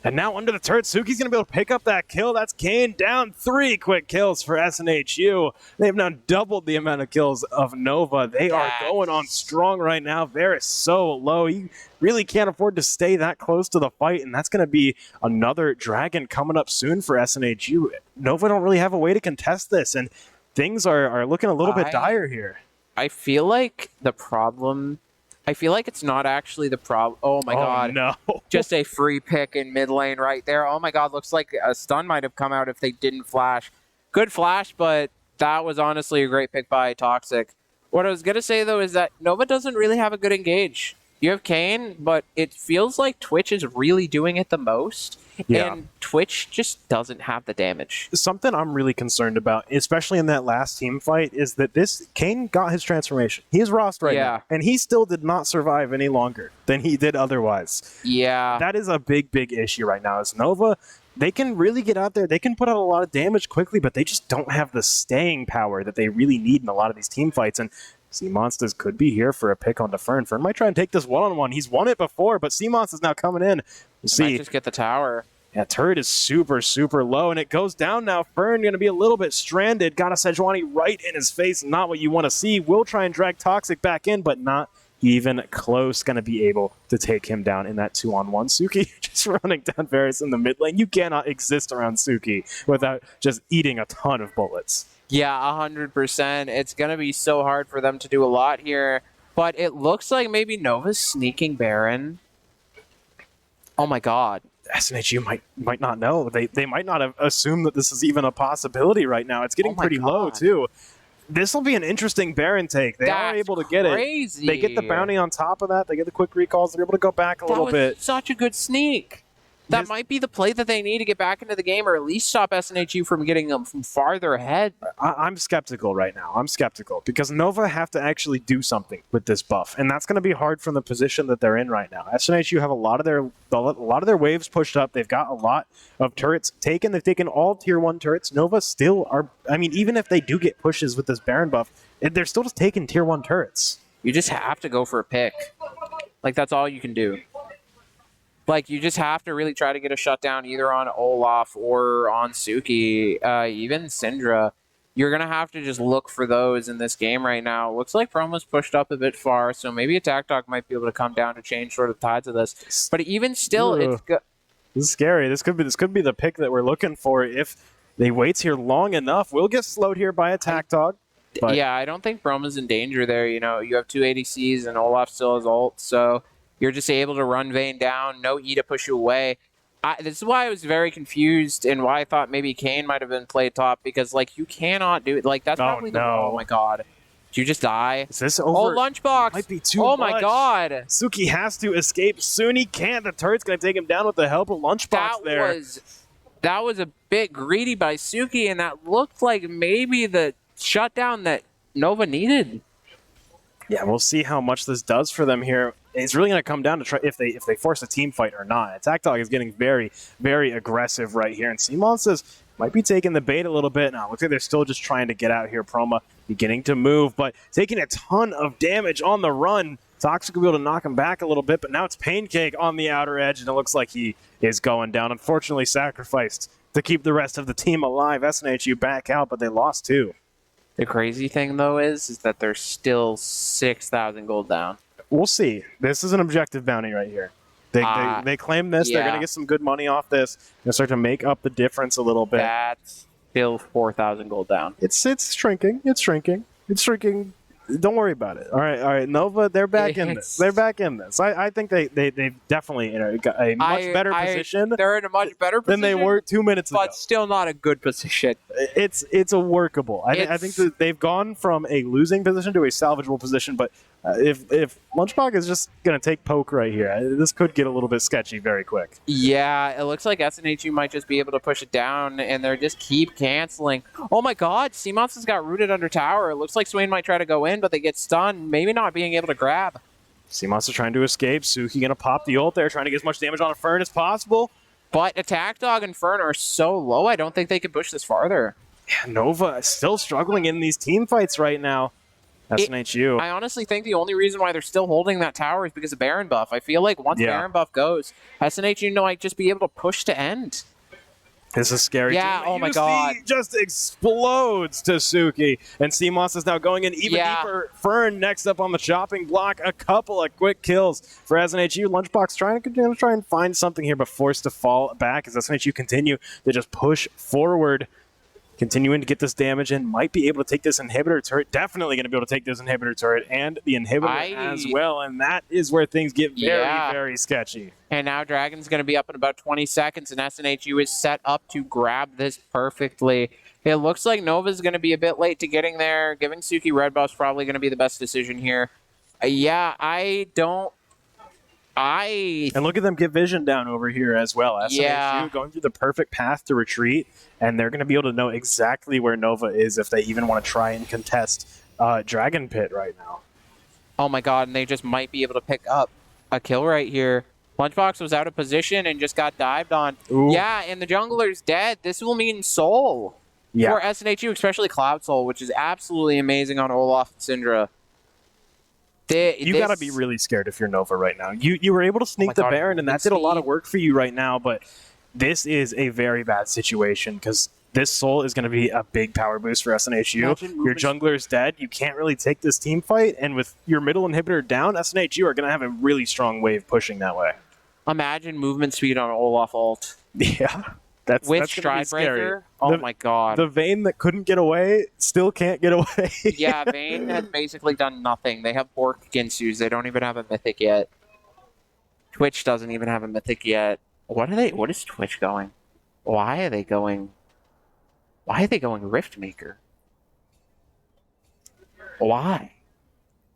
And now under the turret, Suki's going to be able to pick up that kill. That's Kane down 3 quick kills for SNHU. They've now doubled the amount of kills of Nova. They are going on strong right now. Varus so low. He really can't afford to stay that close to the fight, and that's going to be another dragon coming up soon for SNHU. Nova don't really have a way to contest this, and things are looking a little bit dire here. I feel like the problem... I feel like it's not actually the problem. Oh my god. No. Just a free pick in mid lane right there. Oh my god, looks like a stun might have come out if they didn't flash. Good flash, but that was honestly a great pick by Toxic. What I was going to say, though, is that Nova doesn't really have a good engage. You have Kane, but it feels like Twitch is really doing it the most. Yeah. And Twitch just doesn't have the damage. Something I'm really concerned about, especially in that last team fight, is that Kane got his transformation. He is Rost right now, and he still did not survive any longer than he did otherwise. Yeah. That is a big issue right now. As Nova, they can really get out there. They can put out a lot of damage quickly, but they just don't have the staying power that they really need in a lot of these team fights. And Sea-Monsters could be here for a pick onto Fern. Fern might try and take this one-on-one. He's won it before, but Sea-Monsters now coming in. We'll see. Might just get the tower. Yeah, turret is super low, and it goes down now. Fern going to be a little bit stranded. Got a Sejuani right in his face. Not what you want to see. Will try and drag Toxic back in, but not even close going to be able to take him down in that 2-on-1. Suki just running down Varus in the mid lane. You cannot exist around Suki without just eating a ton of bullets. Yeah, 100%. It's going to be so hard for them to do a lot here. But it looks like maybe Nova's sneaking Baron. Oh my god. SNHU might not know. They might not have assumed that this is even a possibility right now. It's getting pretty low, too. This will be an interesting Baron take. They are able to get it. They get the bounty on top of that. They get the quick recalls. They're able to go back a little bit. Such a good sneak. That might be the play that they need to get back into the game, or at least stop SNHU from getting them from farther ahead. I'm skeptical right now. I'm skeptical because Nova have to actually do something with this buff, and that's going to be hard from the position that they're in right now. SNHU have a lot of their waves pushed up. They've got a lot of turrets taken. They've taken all tier 1 turrets. Nova still are. I mean, even if they do get pushes with this Baron buff, they're still just taking tier 1 turrets. You just have to go for a pick. Like, that's all you can do. Like, you just have to really try to get a shutdown either on Olaf or on Suki, even Syndra. You're going to have to just look for those in this game right now. Looks like Promo's pushed up a bit far, so maybe Attack Dog might be able to come down to change sort of the tides of this. But even still, it's good. This is scary. This could be the pick that we're looking for. If they wait here long enough, we'll get slowed here by Attack Dog. But yeah, I don't think Promo's in danger there. You know, you have 2 ADCs and Olaf still has ult, so you're just able to run Vayne down, no E to push you away. This is why I was very confused and why I thought maybe Kayn might have been played top, because, like, you cannot do it. Like, that's probably oh my god. Did you just die? Is this over? Oh, Lunchbox! Might be too oh much. My god! Suki has to escape. Soon he can't. The turret's going to take him down with the help of Lunchbox That was a bit greedy by Suki, and that looked like maybe the shutdown that Nova needed. Yeah, we'll see how much this does for them here. It's really going to come down to try if they force a team fight or not. Attack Dog is getting very, very aggressive right here, and C-Monsters might be taking the bait a little bit. Now, looks like they're still just trying to get out here. Proma beginning to move, but taking a ton of damage on the run. Toxic will be able to knock him back a little bit, but now it's Pancake on the outer edge, and it looks like he is going down. Unfortunately, sacrificed to keep the rest of the team alive. SNHU back out, but they lost too. The crazy thing, though, is that they're still 6,000 gold down. We'll see. This is an objective bounty right here. They claim this. Yeah. They're going to get some good money off this. They're going to start to make up the difference a little bit. That's still 4,000 gold down. It's shrinking. It's shrinking. It's shrinking. Don't worry about it. All right. Nova, they're back in this. They're back in this. I think they've definitely got a much better position. They're in a much better position than they were 2 minutes ago. But still not a good position. It's a workable. I think that they've gone from a losing position to a salvageable position, but if Lunchbox is just going to take poke right here, this could get a little bit sketchy very quick. Yeah, it looks like SNHU might just be able to push it down, and they're just keep canceling. Oh my god, C-Monsters has got rooted under tower. It looks like Swain might try to go in, but they get stunned, maybe not being able to grab. C-Monster trying to escape. Suki going to pop the ult there, trying to get as much damage on a Fern as possible. But Attack Dog and Fern are so low, I don't think they can push this farther. Yeah, Nova is still struggling in these team fights right now. SNHU. I honestly think the only reason why they're still holding that tower is because of Baron buff. I feel like once Baron buff goes, SNHU might just be able to push to end. This is scary. Yeah, oh my god. Just explodes to Suki. And C-Moss is now going in even deeper. Fern next up on the chopping block. A couple of quick kills for SNHU. Lunchbox trying to find something here, but forced to fall back as SNHU continue to just push forward. Continuing to get this damage in, might be able to take this inhibitor turret. Definitely going to be able to take this inhibitor turret and the inhibitor as well. And that is where things get very, very sketchy. And now Dragon's going to be up in about 20 seconds, and SNHU is set up to grab this perfectly. It looks like Nova's going to be a bit late to getting there. Giving Suki red buff's probably going to be the best decision here. And look at them get vision down over here as well. SNHU going through the perfect path to retreat, and they're going to be able to know exactly where Nova is if they even want to try and contest Dragon Pit right now. Oh my god, and they just might be able to pick up a kill right here. Lunchbox was out of position and just got dived on. Ooh. Yeah, and the jungler's dead. This will mean Soul for SNHU, especially Cloud Soul, which is absolutely amazing on Olaf and Syndra. You got to be really scared if you're Nova right now. You were able to sneak the Baron, and that did a lot of work for you right now, but this is a very bad situation because this Soul is going to be a big power boost for SNHU. Your jungler's dead. You can't really take this team fight. And with your middle inhibitor down, SNHU are going to have a really strong wave pushing that way. Imagine movement speed on Olaf ult. Yeah. That's Stride Breaker. Oh my god. The Vayne that couldn't get away still can't get away. Yeah, Vayne has basically done nothing. They have Bork Ginsus. They don't even have a mythic yet. Twitch doesn't even have a mythic yet. What is Twitch going? Why are they going Riftmaker? Why?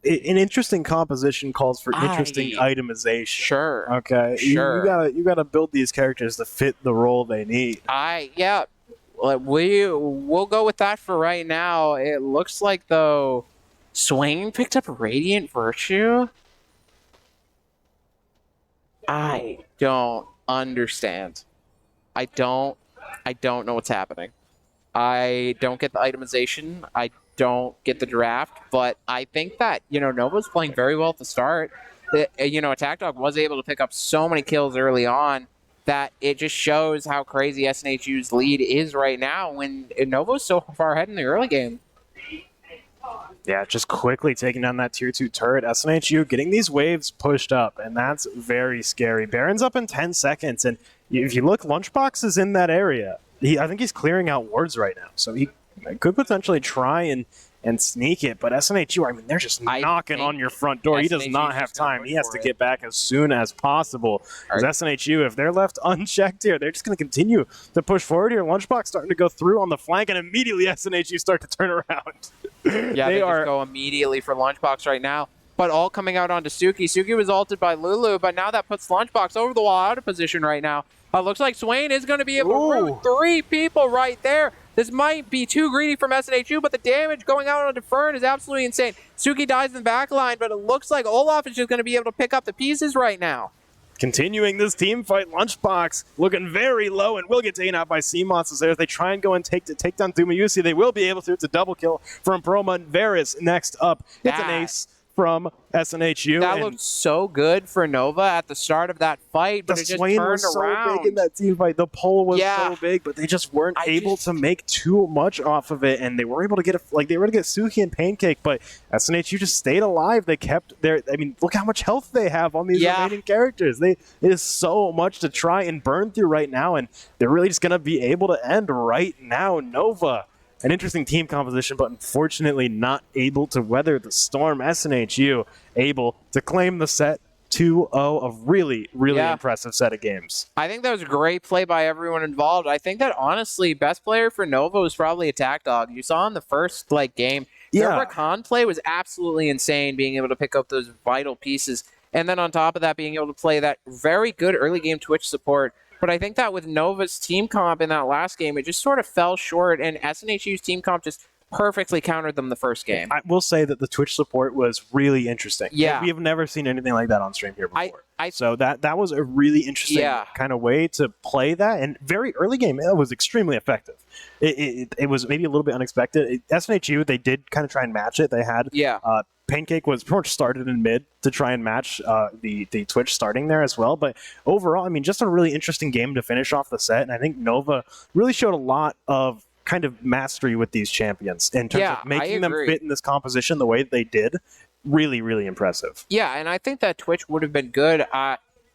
An interesting composition calls for interesting itemization. Sure. Okay. Sure. You gotta build these characters to fit the role they need. Yeah. We'll go with that for right now. It looks like though Swain picked up Radiant Virtue. I don't understand. I don't know what's happening. I don't get the itemization. I don't get the draft, but I think that, Nova's playing very well at the start. Attack Dog was able to pick up so many kills early on that it just shows how crazy SNHU's lead is right now when Nova's so far ahead in the early game. Yeah, just quickly taking down that tier 2 turret. SNHU getting these waves pushed up, and that's very scary. Baron's up in 10 seconds, and if you look, Lunchbox is in that area. I think he's clearing out wards right now, so he could potentially try and sneak it, but SNHU, they're just knocking on your front door. He does not have time. He has to get back as soon as possible. Because SNHU, if they're left unchecked here, they're just going to continue to push forward here. Lunchbox starting to go through on the flank, and immediately SNHU start to turn around. Yeah, they just go immediately for Lunchbox right now. But all coming out onto Suki. Suki was ulted by Lulu, but now that puts Lunchbox over the wall out of position right now. Looks like Swain is going to be able to root 3 people right there. This might be too greedy from SNHU, but the damage going out onto Fern is absolutely insane. Suki dies in the back line, but it looks like Olaf is just going to be able to pick up the pieces right now. Continuing this team fight, Lunchbox looking very low and will get taken out by Sea Monsters there. As they try and go and take down Dumayusi, they will be able to. It's a double kill from Paroma and Varus next up. It's an ace from SNHU. That looked so good for Nova at the start of that fight, but it just turned around. So big in that team fight. The pole was so big, but they just weren't able to make too much off of it, and they were able to get Suki and Pancake, but SNHU just stayed alive. They kept their. Look how much health they have on these remaining characters. It is so much to try and burn through right now, and they're really just gonna be able to end right now. Nova. An interesting team composition, but unfortunately not able to weather the storm. SNHU able to claim the set 2-0, a really, really impressive set of games. I think that was a great play by everyone involved. I think that, honestly, best player for Nova was probably Attack Dog. You saw in the first game, their Rakan play was absolutely insane, being able to pick up those vital pieces. And then on top of that, being able to play that very good early game Twitch support. But I think that with Nova's team comp in that last game, it just sort of fell short, and SNHU's team comp just perfectly countered them the first game. I will say that the Twitch support was really interesting. Yeah. We have never seen anything like that on stream here before. So that was a really interesting kind of way to play that, and very early game, it was extremely effective. It was maybe a little bit unexpected. SNHU, they did kind of try and match it. They had Pancake was pretty much started in mid to try and match the Twitch starting there as well. But overall, just a really interesting game to finish off the set. And I think Nova really showed a lot of kind of mastery with these champions in terms of making them fit in this composition the way they did. Really, really impressive. Yeah, and I think that Twitch would have been good.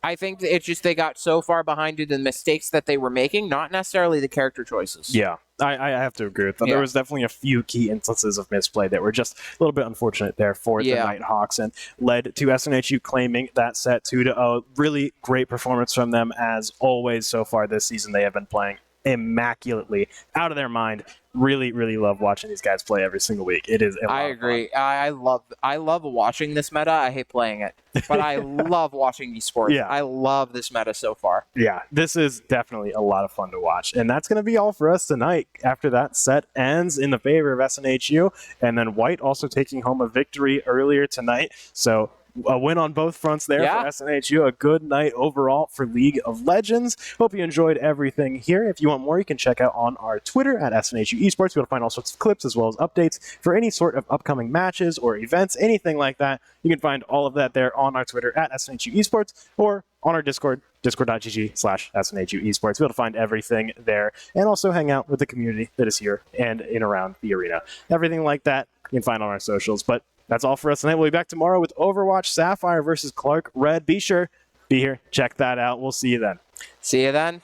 I think it's just they got so far behind due to the mistakes that they were making, not necessarily the character choices. Yeah, I have to agree with that. There was definitely a few key instances of misplay that were just a little bit unfortunate there for the Nighthawks and led to SNHU claiming that set 2-0. Really great performance from them as always so far this season. They have been playing immaculately, out of their mind. Really, really love watching these guys play every single week. It is. I agree. I love watching this meta. I hate playing it, but I love watching esports. Yeah. I love this meta so far. Yeah, this is definitely a lot of fun to watch, and that's going to be all for us tonight. After that set ends in the favor of SNHU, and then White also taking home a victory earlier tonight. So a win on both fronts there for SNHU. A good night overall for League of Legends. Hope you enjoyed everything here. If you want more, you can check out on our Twitter at SNHU Esports. You'll find all sorts of clips as well as updates for any sort of upcoming matches or events, anything like that. You can find all of that there on our Twitter at SNHU Esports, or on our Discord, discord.gg/SNHU esports. Be able to find everything there and also hang out with the community that is here and in around the arena. Everything like that you can find on our socials. But that's all for us tonight. We'll be back tomorrow with Overwatch Sapphire versus Clark Red. Be sure, be here, check that out. We'll see you then. See you then.